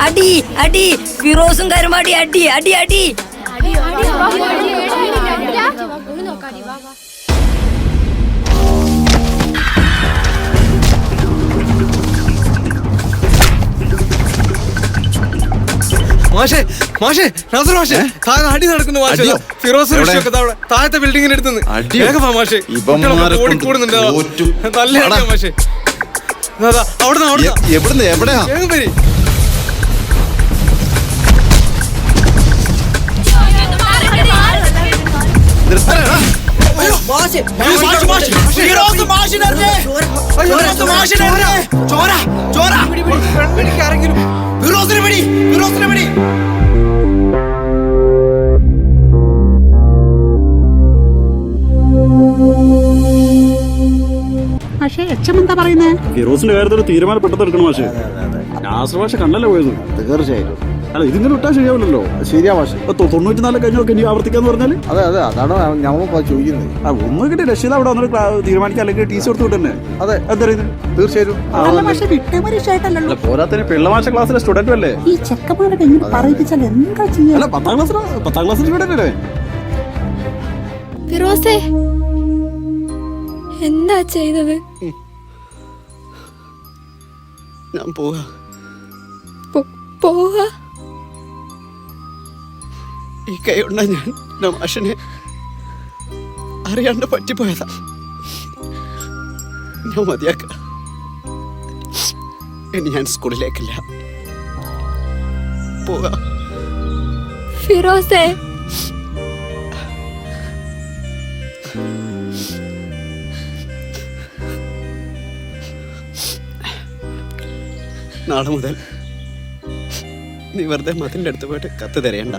അടി അടി ഫിറോസും കരുമാടി അടി അടി അടി. മാഷേ മാഷേ നാസർ മാഷേ താഴെ അടി നടക്കുന്നു മാഷേ. ഫിറോസ് ഋഷിയൊക്കെ താഴത്തെ ബിൽഡിങ്ങിന്റെ അടുത്തുനിന്ന് വേഗം മാഷേ. ഓടിക്കൂടുന്നുണ്ട്. നല്ല അടിയാ മാഷേ. എവിടുന്ന് എവിടെയാ? വേഗം വരി. പക്ഷേ എച്ചം എന്താ പറയുന്നത്? ഫിറോസിന്റെ കാര്യത്തിൽ തീരുമാനം പെട്ടെന്ന് എടുക്കണം മാഷേ. നാസർ മാഷ കണ്ണല്ലേ പോയത്? തീർച്ചയായിട്ടും. അല്ല ഇതിങ്ങനെ വിട്ടാൽ ശരിയാവില്ലല്ലോ. ശരിയാ മാഷേ. 94 കഴിഞ്ഞൊക്കെ ഇനി ആവർത്തിക്കാന്ന് പറഞ്ഞാല് അതെ അതെ അതാണ് ഞമ്മ ചോദിക്കുന്നത്. ഒന്നും കിട്ടി രക്ഷിത അവിടെ വന്നിട്ട് തീരുമാനിക്കാം, അല്ലെങ്കിൽ ടീച്ചർ കൊടുത്തു വിട്ടെ. അതെ എന്താ തീർച്ചയായിട്ടും. പോരാത്തതിന് പിള്ളമാശ ക്ലാസ്സിലെ സ്റ്റുഡന്റ് അല്ലേ? ഈ ചെക്കന്മാരൊക്കെ ഇങ്ങനെ പറയിപ്പിച്ചാൽ എന്താ ചെയ്യാ? അല്ല 10ാം ക്ലാസ്സിൽ സ്റ്റുഡന്റ് അല്ലേ? ഫിറോസേ എന്താ ചെയ്തത്? ഞാൻ പോവാ. ഈ കൈ കൊണ്ടാ ഞാൻ മാഷിനെ അറിയാണ്ട് പറ്റിപ്പോയതാ. ഞാൻ മതിയാക്ക. ഇനി ഞാൻ സ്കൂളിലേക്കില്ല. പോവാ. ഫിറോസേ നാളെ മുതൽ നീ വെറുതെ മതിന്റെ അടുത്ത് പോയിട്ട് കത്ത് തരയണ്ട.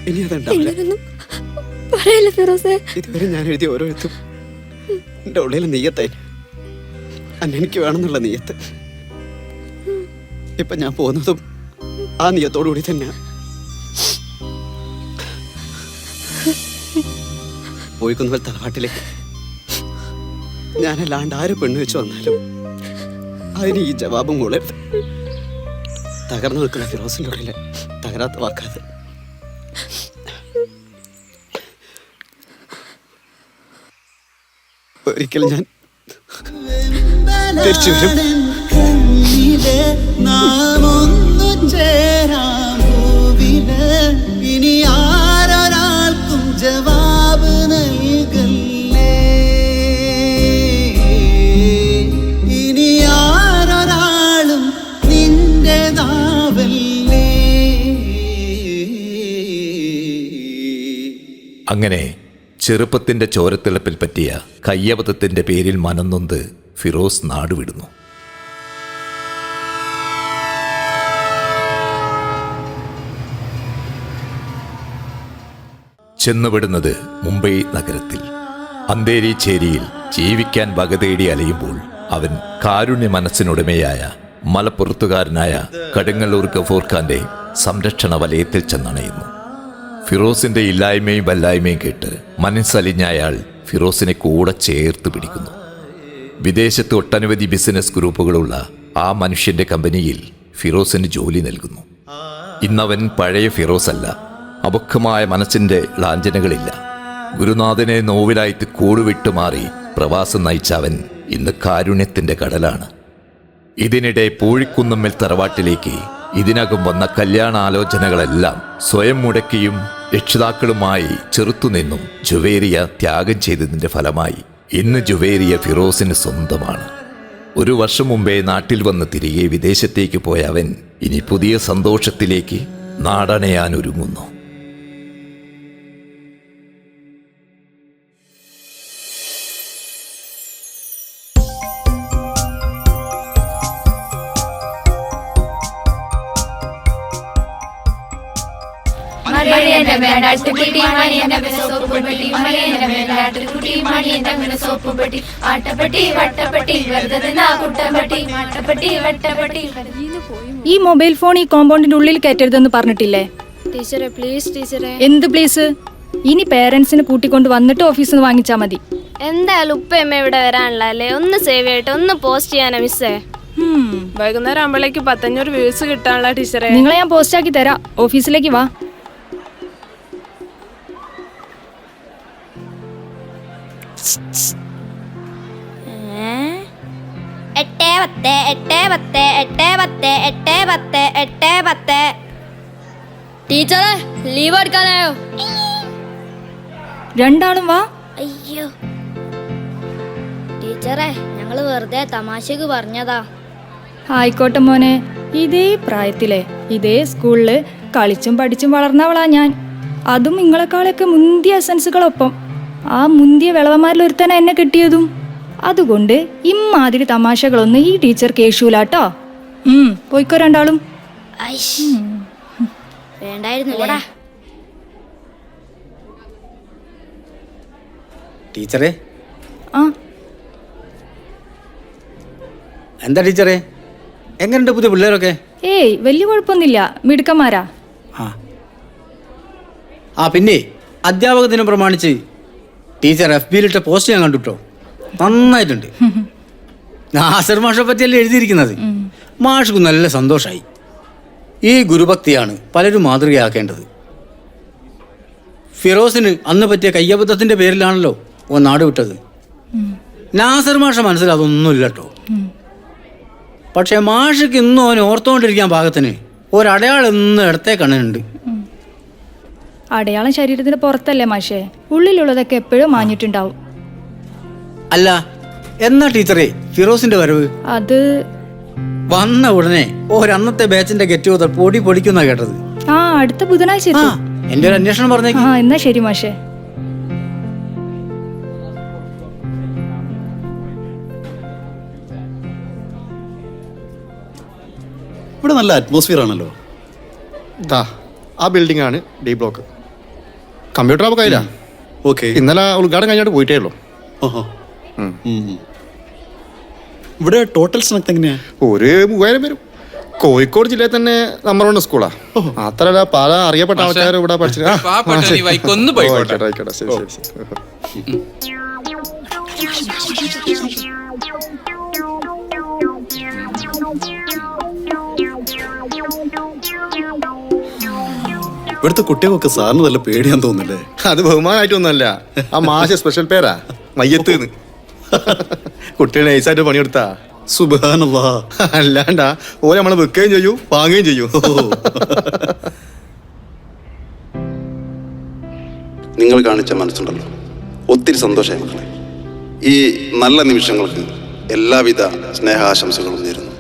ഇനി അതുണ്ടാവില്ല. ഇതുവരെ ഞാൻ എഴുതിയ ഓരോ എഴുത്തും എൻ്റെ ഉള്ളിൽ നെയ്യത്തായി. അന്നെനിക്ക് വേണമെന്നുള്ള നെയ്യത്ത്. ഇപ്പൊ ഞാൻ പോകുന്നതും ആ നെയ്യത്തോടുകൂടി തന്നെ. പോയിക്കുന്നവർ തറവാട്ടിലേക്ക് ഞാനല്ലാണ്ട് ആര് പെണ്ണ് വെച്ച് വന്നാലും അതിന് ഈ ജവാബും കൂടരുത്. തകർന്നു നിൽക്കുന്ന ഫിറോസിൻ്റെ ഉള്ളിൽ തകരാത്ത വാക്കാത്. ഒരിക്കലും ഞാൻ തിരിച്ചു വരും. ഇനി ആരൊരാൾക്കും ജവാബ് നൽകല്ലേ. ഇനി ആരൊരാളും നിന്റേതാവല്ലേ. അങ്ങനെ ചെറുപ്പത്തിന്റെ ചോരത്തിളപ്പിൽ പറ്റിയ കയ്യബദ്ധത്തിന്റെ പേരിൽ മനംനൊന്ത് ഫിറോസ് നാടുവിടുന്നു. ചെന്നുവിടുന്നത് മുംബൈ നഗരത്തിൽ അന്തേരി ചേരിയിൽ ജീവിക്കാൻ വകതേടി അലയുമ്പോൾ അവൻ കാരുണ്യ മനസ്സിനുടമയായ മലപ്പുറത്തുകാരനായ കടുങ്ങല്ലൂർ ഗഫൂർ ഖാന്റെ സംരക്ഷണ വലയത്തിൽ ചെന്നണയുന്നു. ഫിറോസിന്റെ ഇല്ലായ്മയും വല്ലായ്മയും കേട്ട് മനസ്സലിഞ്ഞ അയാൾ ഫിറോസിനെ കൂടെ ചേർത്ത് പിടിക്കുന്നു. വിദേശത്ത് ഒട്ടനവധി ബിസിനസ് ഗ്രൂപ്പുകളുള്ള ആ മനുഷ്യന്റെ കമ്പനിയിൽ ഫിറോസിന് ജോലി നൽകുന്നു. ഇന്നവൻ പഴയ ഫിറോസ് അല്ല. അപക്വമായ മനസ്സിന്റെ ലാഞ്ചനകളില്ല. ഗുരുനാഥനെ നോവിലായിട്ട് കൂടുവിട്ടു മാറി പ്രവാസം നയിച്ചവൻ ഇന്ന് കാരുണ്യത്തിന്റെ കടലാണ്. ഇതിനിടെ പൂഴിക്കുന്നമ്മൽ തറവാട്ടിലേക്ക് ഇതിനകം വന്ന കല്യാണാലോചനകളെല്ലാം സ്വയം മുടക്കിയും രക്ഷിതാക്കളുമായി ചെറുത്തുനിന്നും ജുവേരിയ ത്യാഗം ചെയ്തതിൻ്റെ ഫലമായി ഇന്ന് ജുവേരിയ ഫിറോസിന് സ്വന്തമാണ്. ഒരു വർഷം മുമ്പേ നാട്ടിൽ വന്ന് തിരികെ വിദേശത്തേക്ക് പോയ അവൻ ഇനി പുതിയ സന്തോഷത്തിലേക്ക് നാടണയാൻ ഒരുങ്ങുന്നു. ഈ മൊബൈൽ ഫോൺ ഈ കോമ്പൗണ്ടിന്റെ ഉള്ളിൽ കയറ്റരുതെന്ന് പറഞ്ഞിട്ടില്ലേ? ടീച്ചറെ പ്ലീസ് ടീച്ചറെ. എന്ത് പ്ലീസ്? ഇനി പേരൻസിനെ കൂട്ടിക്കൊണ്ട് വന്നിട്ട് ഓഫീസിൽ നിന്ന് വാങ്ങിച്ചാ മതി. എന്തായാലും ഉപ്പയമ്മ ഇവിടെ വരാനുള്ളല്ലേ, ഒന്ന് സേവ് ചെയ്യട്ടെ, ഒന്ന് പോസ്റ്റ് ചെയ്യാനാ മിസ്സേ. വൈകുന്നേരം ആകുമ്പോഴേക്ക് 1500 വ്യൂസ് കിട്ടാനുള്ള ടീച്ചറെ. നിങ്ങളെ ഞാൻ പോസ്റ്റ് ആക്കി തരാം. ഓഫീസിലേക്ക് വാ. ടീച്ചറെ ലീവ് എടുക്കാനായോ? രണ്ടാളും വാ. അയ്യോ ടീച്ചറെ, ഞങ്ങള് വെറുതെ തമാശക്ക് പറഞ്ഞതാ. ആയിക്കോട്ടെ മോനെ, ഇതേ പ്രായത്തിലെ ഇതേ സ്കൂളില് കളിച്ചും പഠിച്ചും വളർന്നവളാ ഞാൻ. അതും നിങ്ങളെക്കാളൊക്കെ മുന്തിയ എസൻസുകളൊപ്പം. ആ മുന്തിയ വിളവന്മാരിൽ ഒരുത്തന എന്നെ കിട്ടിയതും. അതുകൊണ്ട് ഇമ്മാതിരി തമാശകളൊന്നും ഈ ടീച്ചർ കേശൂലാട്ടോ. പോയിക്കോ രണ്ടാളും. വേണ്ടായിരുന്നില്ല ടീച്ചറെ. ആ എന്താ ടീച്ചറെ, എങ്ങനെയുണ്ട് പുതിയ പിള്ളേരൊക്കെ? ഏയ് വലിയ കുഴപ്പമൊന്നുമില്ല, മിടുക്കന്മാരാ. ആ പിന്നെ അധ്യാപക ദിനം പ്രമാണിച്ച് ടീച്ചർ FB-ലിട്ട പോസ്റ്റ് ഞാൻ കണ്ടുട്ടോ, നന്നായിട്ടുണ്ട്. നാസർ മാഷെ പറ്റിയല്ലേ എഴുതിയിരിക്കുന്നത്. മാഷക്ക് നല്ല സന്തോഷമായി. ഈ ഗുരുഭക്തിയാണ് പലരും മാതൃകയാക്കേണ്ടത്. ഫിറോസിന് അന്ന് പറ്റിയ കയ്യബദ്ധത്തിന്റെ പേരിലാണല്ലോ ഓ നാട് വിട്ടത്. നാസർ മാഷ മനസ്സിൽ അതൊന്നുമില്ല കേട്ടോ. പക്ഷെ മാഷക്ക് ഇന്നും അവൻ ഓർത്തുകൊണ്ടിരിക്കാൻ പാകത്തിന് ഒരടയാളം ഇന്ന് ഇടത്തെ കണ്ണുണ്ട്. അടയാളം ശരീരത്തിന് പുറത്തല്ലേ മാഷേ, ഉള്ളിലുള്ളതൊക്കെ എപ്പോഴും മാഞ്ഞിട്ടുണ്ടാവും. അല്ല എന്നാ ടീച്ചറെ ഫിറോസിന്റെ വരവ്? അത് വന്ന ഉടനെ ഒരന്നത്തെ ബാച്ചിന്റെ ഗെറ്റ് ടുഗദർ പൊടി പൊടിക്കുന്ന കേട്ടത്. ആ അടുത്ത ബുധനാഴ്ച എന്റെ ഒരു അന്വേഷണം പറഞ്ഞേക്ക്. ആ എന്നാ ശരി മാഷേ. ഇവിടെ നല്ല അറ്റ്മോസ്ഫിയർ ആണല്ലോ. ആ ബിൽഡിംഗ് ആണ് ഡി ബ്ലോക്ക്. കമ്പ്യൂട്ടർ ആവുമ്പോൾ കയ്യിലാ. ഓക്കെ, ഇന്നലെ ഉദ്ഘാടനം കഴിഞ്ഞിട്ട് പോയിട്ടേ ഉള്ളൂ. ഇവിടെ ടോട്ടൽ സ്ട്രെങ്ത് എങ്ങനെയാ? ഒരു 3000 വരും. കോഴിക്കോട് ജില്ലയിൽ തന്നെ നമ്പർ 1 സ്കൂളാ. മാത്രല്ല പല അറിയപ്പെട്ട ആൾക്കാരും ഇവിടെ പഠിച്ചിട്ട്. ശരി ശരി. ഇവിടുത്തെ കുട്ടികൾക്ക് സാറിന് നല്ല പേടിയാന്ന് തോന്നുന്നില്ലേ? അത് ബഹുമാനായിട്ടൊന്നുമല്ല, ആ മാഷ സ്പെഷ്യൽ പേരാ മയ്യത്ത്. കുട്ടികളെ നൈസായിട്ട് പണിയെടുത്താ സുബ്ഹാനല്ലാഹ്. അല്ലാണ്ടാ ഓരോ നമ്മളെ വെക്കുകയും ചെയ്യൂ വാങ്ങുകയും ചെയ്യൂ. നിങ്ങൾ കാണിച്ച മനസ്സുണ്ടല്ലോ, ഒത്തിരി സന്തോഷമായി മക്കളെ. ഈ നല്ല നിമിഷങ്ങൾക്ക് എല്ലാവിധ സ്നേഹാശംസകളും നേരുന്നു.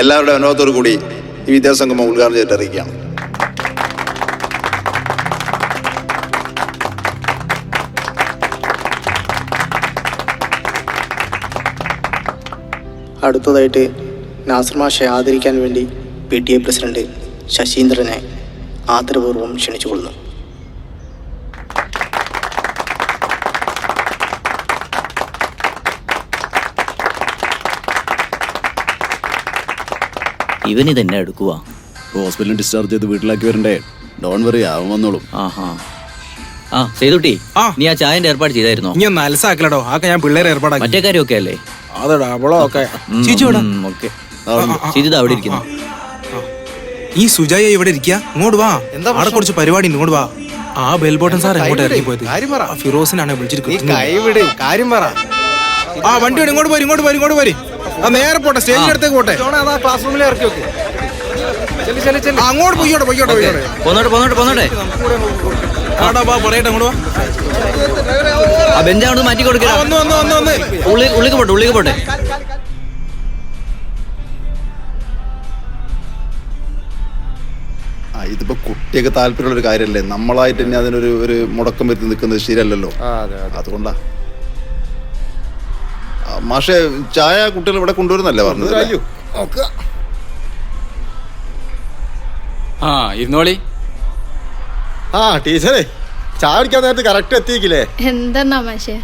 എല്ലാവരുടെ അനുഭവത്തോടു കൂടി ഈ വിദ്യാസംഗമം ഉദ്ഘാടനം ചെയ്തിട്ട് അറിയിക്കുകയാണ്. അടുത്തതായിട്ട് നാസർ മാഷെ ആദരിക്കാൻ വേണ്ടി PTA പ്രസിഡന്റ് ശശീന്ദ്രനെ ആദരപൂർവ്വം ക്ഷണിച്ചുകൊള്ളുന്നു. ഇവനിതെന്നെ എടുക്കുക. ഹോസ്പിറ്റലിൽ ഡിസ്ചാർജ് ചെയ്ത് വീട്ടിലാക്കി വരണ്ടേ? ഡോൺ വറി, അവൻ വന്നോളും. ആ സേതുട്ടി, നീ ആ ചായന്റെ ഏർപ്പാട് ചെയ്തായിരുന്നോ? നീ ഒന്ന് അലസാക്കലടോ, ആക്കെ ഞാൻ പിള്ളേരെ ഏർപ്പാടാക്കി. മറ്റേ കാര്യമൊക്കെ അല്ലേ? അതെടാ അവളൊക്കെ അവിടെ ഇരിക്കുന്നു. ഈ സുജായ ഇവിടെ ഇരിക്കുക, ഇങ്ങോട്ട് വാ. അവിടെ കുറച്ച് പരിപാടി ഇങ്ങോട്ട് വാ. ആ ബെൽബോട്ടൻ സാർ എങ്ങോട്ട് ഇറങ്ങി പോയത്? ഫിറോസിനാണ് വിളിച്ചിരിക്കുന്നത്. ആ വണ്ടി ഇങ്ങോട്ട് പോരി, ഇങ്ങോട്ട് പോരി, ഇങ്ങോട്ട് പോരി. നേരെ പോട്ടെ, സ്റ്റേജിന്റെ അടുത്തേക്ക് പോട്ടെ. ക്ലാസ് റൂമിൽ ഇറക്കി വെക്ക്. അങ്ങോട്ട് പോയിക്കോട്ടെ പോന്നോട്ടെ പറയട്ടെ അങ്ങോട്ട് ആ ബെഞ്ച് അങ്ങോട്ട് മാറ്റി കൊടുക്കുക. ഉള്ളിലേക്ക് പോട്ടെ. ഇതിപ്പോ കുട്ടിയൊക്കെ താല്പര്യമുള്ള ഒരു കാര്യമല്ലേ, നമ്മളായിട്ട് തന്നെ അതിനൊരു ഒരു മുടക്കം വരുത്തി നിൽക്കുന്നത് ശരിയല്ലല്ലോ. അതുകൊണ്ടാ മാഷെ ചായ കുട്ടികൾ ഇവിടെ കൊണ്ടുവരുന്നല്ലേ പറഞ്ഞത്? ഇരുന്നോളി. ടീച്ചറേ ചായ കുടിക്കാൻ നേരത്ത് കറക്റ്റ് എത്തിയില്ലേ? എന്താ മാഷേ?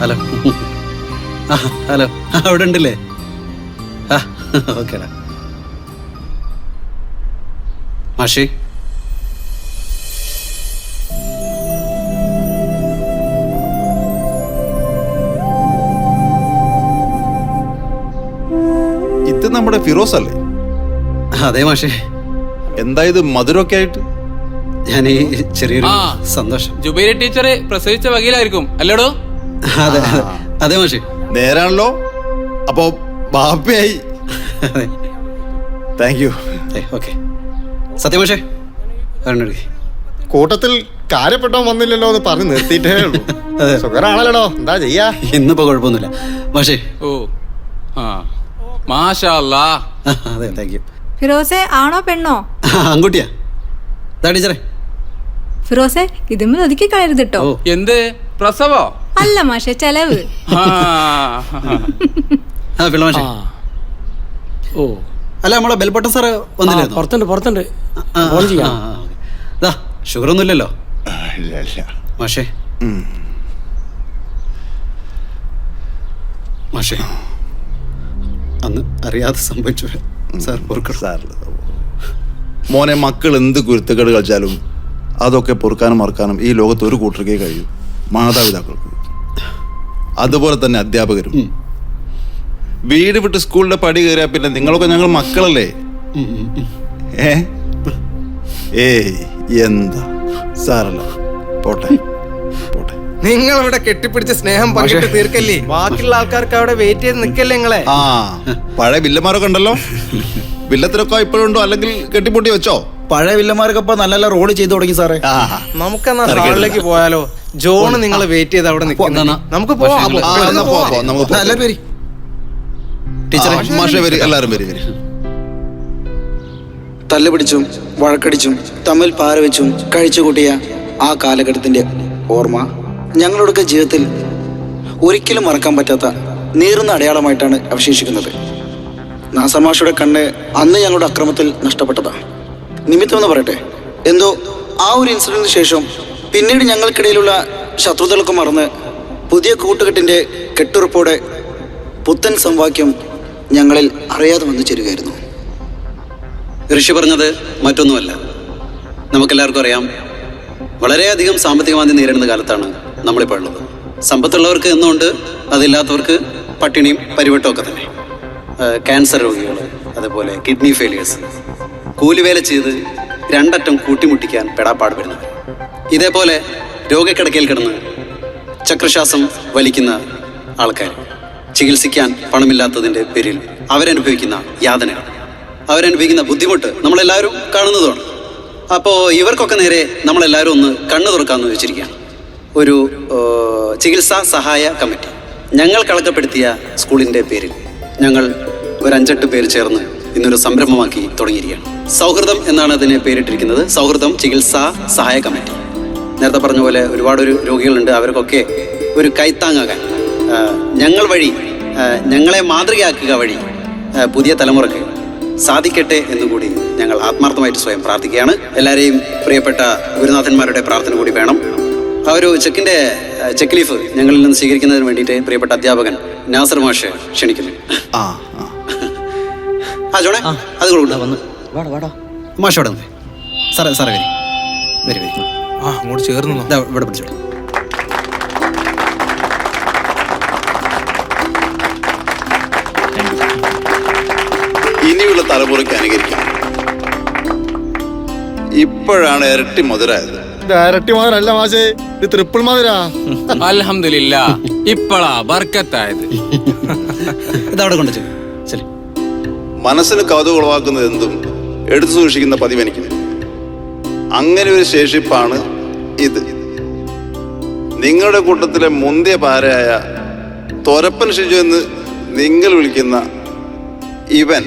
ഹലോ ഹലോ അവിടെ ഉണ്ടല്ലേ? ഓക്കേടാ മാഷി. ഇത് നമ്മുടെ ഫിറോസ് അല്ലേ? അതെ മാഷേ. എന്താ ഇത് മധുരമൊക്കെ ആയിട്ട്? ഞാൻ ഈ ചെറിയൊരു സന്തോഷം. ജുബൈര ടീച്ചറെ പ്രസവിച്ച വകയിലായിരിക്കും അല്ലേടോ? അതെ അതെ മാഷേ. നേരാണല്ലോ. അപ്പോ ബാപ്പയായി. Thank you. ഓക്കെ സത്യം മാഷേ. കൂട്ടത്തിൽ കാര്യപ്പെട്ടോ വന്നില്ലല്ലോ എന്ന് പറഞ്ഞ് നിർത്തിയിട്ടേ ഉള്ളൂ. സുഖറാണല്ലോ, എന്താ ചെയ്യാ? ഇന്നിപ്പോ കുഴപ്പമൊന്നുമില്ല മാഷേ. ഓ മാഷാ അല്ലാ. അതെ താങ്ക് യു. ഫിറോസെ ആണോ പെണ്ണോ? ആൺകുട്ടിയാ. ടീച്ചറെ ഫിറോസെ ഇതുമ്മ ഒതുക്കി കളയരുത് കേട്ടോ. എന്ത് പ്രസവോ? അല്ല മാഷെ, ചെലവ്. ഓ അല്ല നമ്മളെ ബെൽബട്ടൻ സാറ് വന്നില്ലേ? പുറത്തുണ്ട്. ഷുഗർ ഒന്നും ഇല്ലല്ലോ മാഷേ? മാഷേ അന്ന് അറിയാതെ സംഭവിച്ചു സാർ. മോനെ, മക്കൾ എന്ത് കുരുത്തക്കേട് കളിച്ചാലും അതൊക്കെ പൊറുക്കാനും മറക്കാനും ഈ ലോകത്ത് ഒരു കൂട്ടർക്കേ കഴിയും, മാതാപിതാക്കൾക്ക്. അതുപോലെ തന്നെ അധ്യാപകരും. വീട് വിട്ട് സ്കൂളിന്റെ പടി കയറിയാ പിന്നെ നിങ്ങളൊക്കെ ഞങ്ങൾ മക്കളല്ലേ? എന്താ സാറല്ല, പോട്ടെ. നിങ്ങൾ ഇവിടെ കെട്ടിപ്പിടിച്ച സ്നേഹം പങ്കിട്ട് തീർക്കല്ലേ? ബാക്കിയുള്ള ആൾക്കാർക്ക് അവിടെ വെയിറ്റ് ചെയ്ത് നിൽക്കല്ലേ നിങ്ങളെ? പഴയ വില്ലന്മാരൊക്കെ ഉണ്ടല്ലോ. വില്ലത്തിലൊക്കെ ഇപ്പോഴുണ്ടോ അല്ലെങ്കിൽ കെട്ടിപ്പൊട്ടി വെച്ചോ? പഴയ വില്ലന്മാരൊക്കെ ഇപ്പൊ നല്ല റോള് ചെയ്തു തുടങ്ങി സാറേ. നമുക്കെന്നാ ഹാളിലേക്ക് പോയാലോ? ജോണ് നിങ്ങൾ വെയിറ്റ് ചെയ്ത് അവിടെ നിൽക്കുന്നു. നമുക്ക് പോവാം. എല്ലാവരും വരി. തല്ലുപിടിച്ചും വഴക്കടിച്ചും തമ്മിൽ പാരവെച്ചും കഴിച്ചുകൂട്ടിയ ആ കാലഘട്ടത്തിന്റെ ഓർമ്മ ഞങ്ങളുടെയൊക്കെ ജീവിതത്തിൽ ഒരിക്കലും മറക്കാൻ പറ്റാത്ത നീറുന്ന അടയാളമായിട്ടാണ് അവശേഷിക്കുന്നത്. നാസർ മാഷയുടെ കണ്ണ് അന്ന് ഞങ്ങളുടെ അക്രമത്തിൽ നഷ്ടപ്പെട്ടതാണ്. നിമിത്തമെന്ന് പറയട്ടെ, എന്തോ ആ ഒരു ഇൻസിഡന്റിന് ശേഷം പിന്നീട് ഞങ്ങൾക്കിടയിലുള്ള ശത്രുതകളൊക്കെ മറന്ന് പുതിയ കൂട്ടുകെട്ടിന്റെ കെട്ടുറപ്പോടെ പുത്തൻ സംവാക്യം ഞങ്ങളിൽ അറിയാതെ വന്നു ചേരുകയായിരുന്നു. ഋഷി പറഞ്ഞത് മറ്റൊന്നുമല്ല. നമുക്കെല്ലാവർക്കും അറിയാം, വളരെയധികം സാമ്പത്തിക മാന്ദ്യം നേരിടുന്ന കാലത്താണ് നമ്മളിപ്പോൾ ഉള്ളത്. സമ്പത്തുള്ളവർക്ക് എന്നുകൊണ്ട് അതില്ലാത്തവർക്ക് പട്ടിണിയും പരിവട്ടവും ഒക്കെ തന്നെ. ക്യാൻസർ രോഗികൾ, അതുപോലെ കിഡ്നി ഫെയിലിയേഴ്സ്, കൂലിവേല ചെയ്ത് രണ്ടറ്റം കൂട്ടിമുട്ടിക്കാൻ പെടാപ്പാട് വരുന്നവർ, ഇതേപോലെ രോഗക്കിടക്കയിൽ കിടന്ന് ചക്രശ്വാസം വലിക്കുന്ന ആൾക്കാർ, ചികിത്സിക്കാൻ പണമില്ലാത്തതിൻ്റെ പേരിൽ അവരനുഭവിക്കുന്ന യാതനകൾ, അവരനുഭവിക്കുന്ന ബുദ്ധിമുട്ട് നമ്മളെല്ലാവരും കാണുന്നതുമാണ്. അപ്പോൾ ഇവർക്കൊക്കെ നേരെ നമ്മളെല്ലാവരും ഒന്ന് കണ്ണു തുറക്കാമെന്ന് വെച്ചിരിക്കുകയാണ്. ഒരു ചികിത്സാ സഹായ കമ്മിറ്റി ഞങ്ങൾ കളക്കപ്പെടുത്തിയ സ്കൂളിൻ്റെ പേരിൽ ഞങ്ങൾ ഒരു 5-8 പേര് ചേർന്ന് ഇന്നൊരു സംരംഭമാക്കി തുടങ്ങിയിരിക്കുകയാണ്. സൗഹൃദം എന്നാണ് അതിനെ പേരിട്ടിരിക്കുന്നത്. സൗഹൃദം ചികിത്സാ സഹായ കമ്മിറ്റി. നേരത്തെ പറഞ്ഞ പോലെ ഒരുപാട് രോഗികളുണ്ട്. അവർക്കൊക്കെ ഒരു കൈത്താങ്ങാകാൻ ഞങ്ങൾ വഴി, ഞങ്ങളെ മാതൃകയാക്കുക വഴി പുതിയ തലമുറക്ക് സാധിക്കട്ടെ എന്നുകൂടി ഞങ്ങൾ ആത്മാർത്ഥമായിട്ട് സ്വയം പ്രാർത്ഥിക്കുകയാണ്. എല്ലാവരെയും പ്രിയപ്പെട്ട ഗുരുനാഥന്മാരുടെ പ്രാർത്ഥന കൂടി വേണം. ആ ഒരു ചെക്ക് ലീഫ് ഞങ്ങളിൽ നിന്ന് സ്വീകരിക്കുന്നതിന് വേണ്ടിയിട്ട് പ്രിയപ്പെട്ട അധ്യാപകൻ നാസർ മാഷ് ക്ഷണിക്കുന്നു. ജോണേ അത് കൊടുക്കണ്ട. മാഷോടെ സാറേ വരി. അങ്ങോട്ട് ചേർന്ന് ഇവിടെ പിടിച്ചോട്ടെ. ഭാവിയുള്ള തലമുറയ്ക്ക് അനുകരിക്കണം. ഇപ്പോഴാണ് ഇരട്ടി മധുരായത്. ഇരട്ടി മധുരല്ല മാഷേ, ഇത് ട്രിപ്പിൾ മധുരാ. അൽഹംദുലില്ലാ, ഇപ്പളാ ബർക്കത്തായത്. ഇതവിടെ കൊണ്ടു. മനസ്സിന് കൗതുകം ഉളവാക്കുന്നത് എന്തും എടുത്തു സൂക്ഷിക്കുന്ന പതിവ് എനിക്ക്. അങ്ങനെ ഒരു ശേഷിപ്പാണ് ഇത്. നിങ്ങളുടെ കൂട്ടത്തിലെ മുന്തിയ പാരയായ തൊരപ്പൻ ഷിജു എന്ന് നിങ്ങൾ വിളിക്കുന്ന ഇവൻ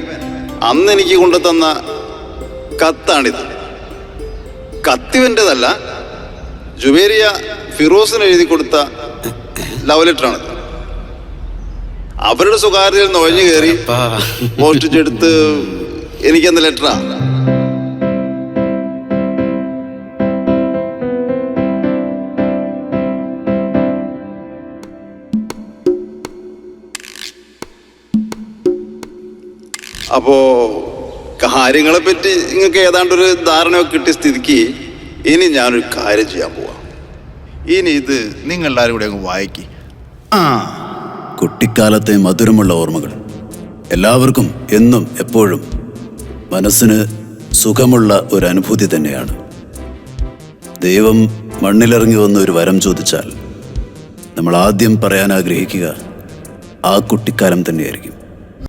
അന്ന് എനിക്ക് കൊണ്ടുതന്ന കത്താണിത്. കത്തിവൻ്റെതല്ല, ജുവേരിയ ഫിറോസിന് എഴുതി കൊടുത്ത ലവ് ലെറ്ററാണിത്. അവരുടെ സ്വകാര്യതയിൽ നുഴഞ്ഞു കയറി മോഷ്ടിച്ചെടുത്ത് എനിക്കെന്ന ലെറ്ററാ. അപ്പോ കാര്യങ്ങളെ പറ്റി നിങ്ങൾക്ക് ഏതാണ്ടൊരു ധാരണയൊക്കെ കിട്ടിയ സ്ഥിതിക്ക് ഇനി ഞാനൊരു കാര്യം ചെയ്യാൻ പോവാം. ഇനി ഇത് നിങ്ങളെല്ലാവരും കൂടെ അങ്ങ് വായിക്ക്. കുട്ടിക്കാലത്തെ മധുരമുള്ള ഓർമ്മകൾ എല്ലാവർക്കും എന്നും എപ്പോഴും മനസ്സിന് സുഖമുള്ള ഒരു അനുഭൂതി തന്നെയാണ്. ദൈവം മണ്ണിലിറങ്ങി വന്ന് ഒരു വരം ചോദിച്ചാൽ നമ്മൾ ആദ്യം പറയാൻ ആഗ്രഹിക്കുക ആ കുട്ടിക്കാലം തന്നെയായിരിക്കും.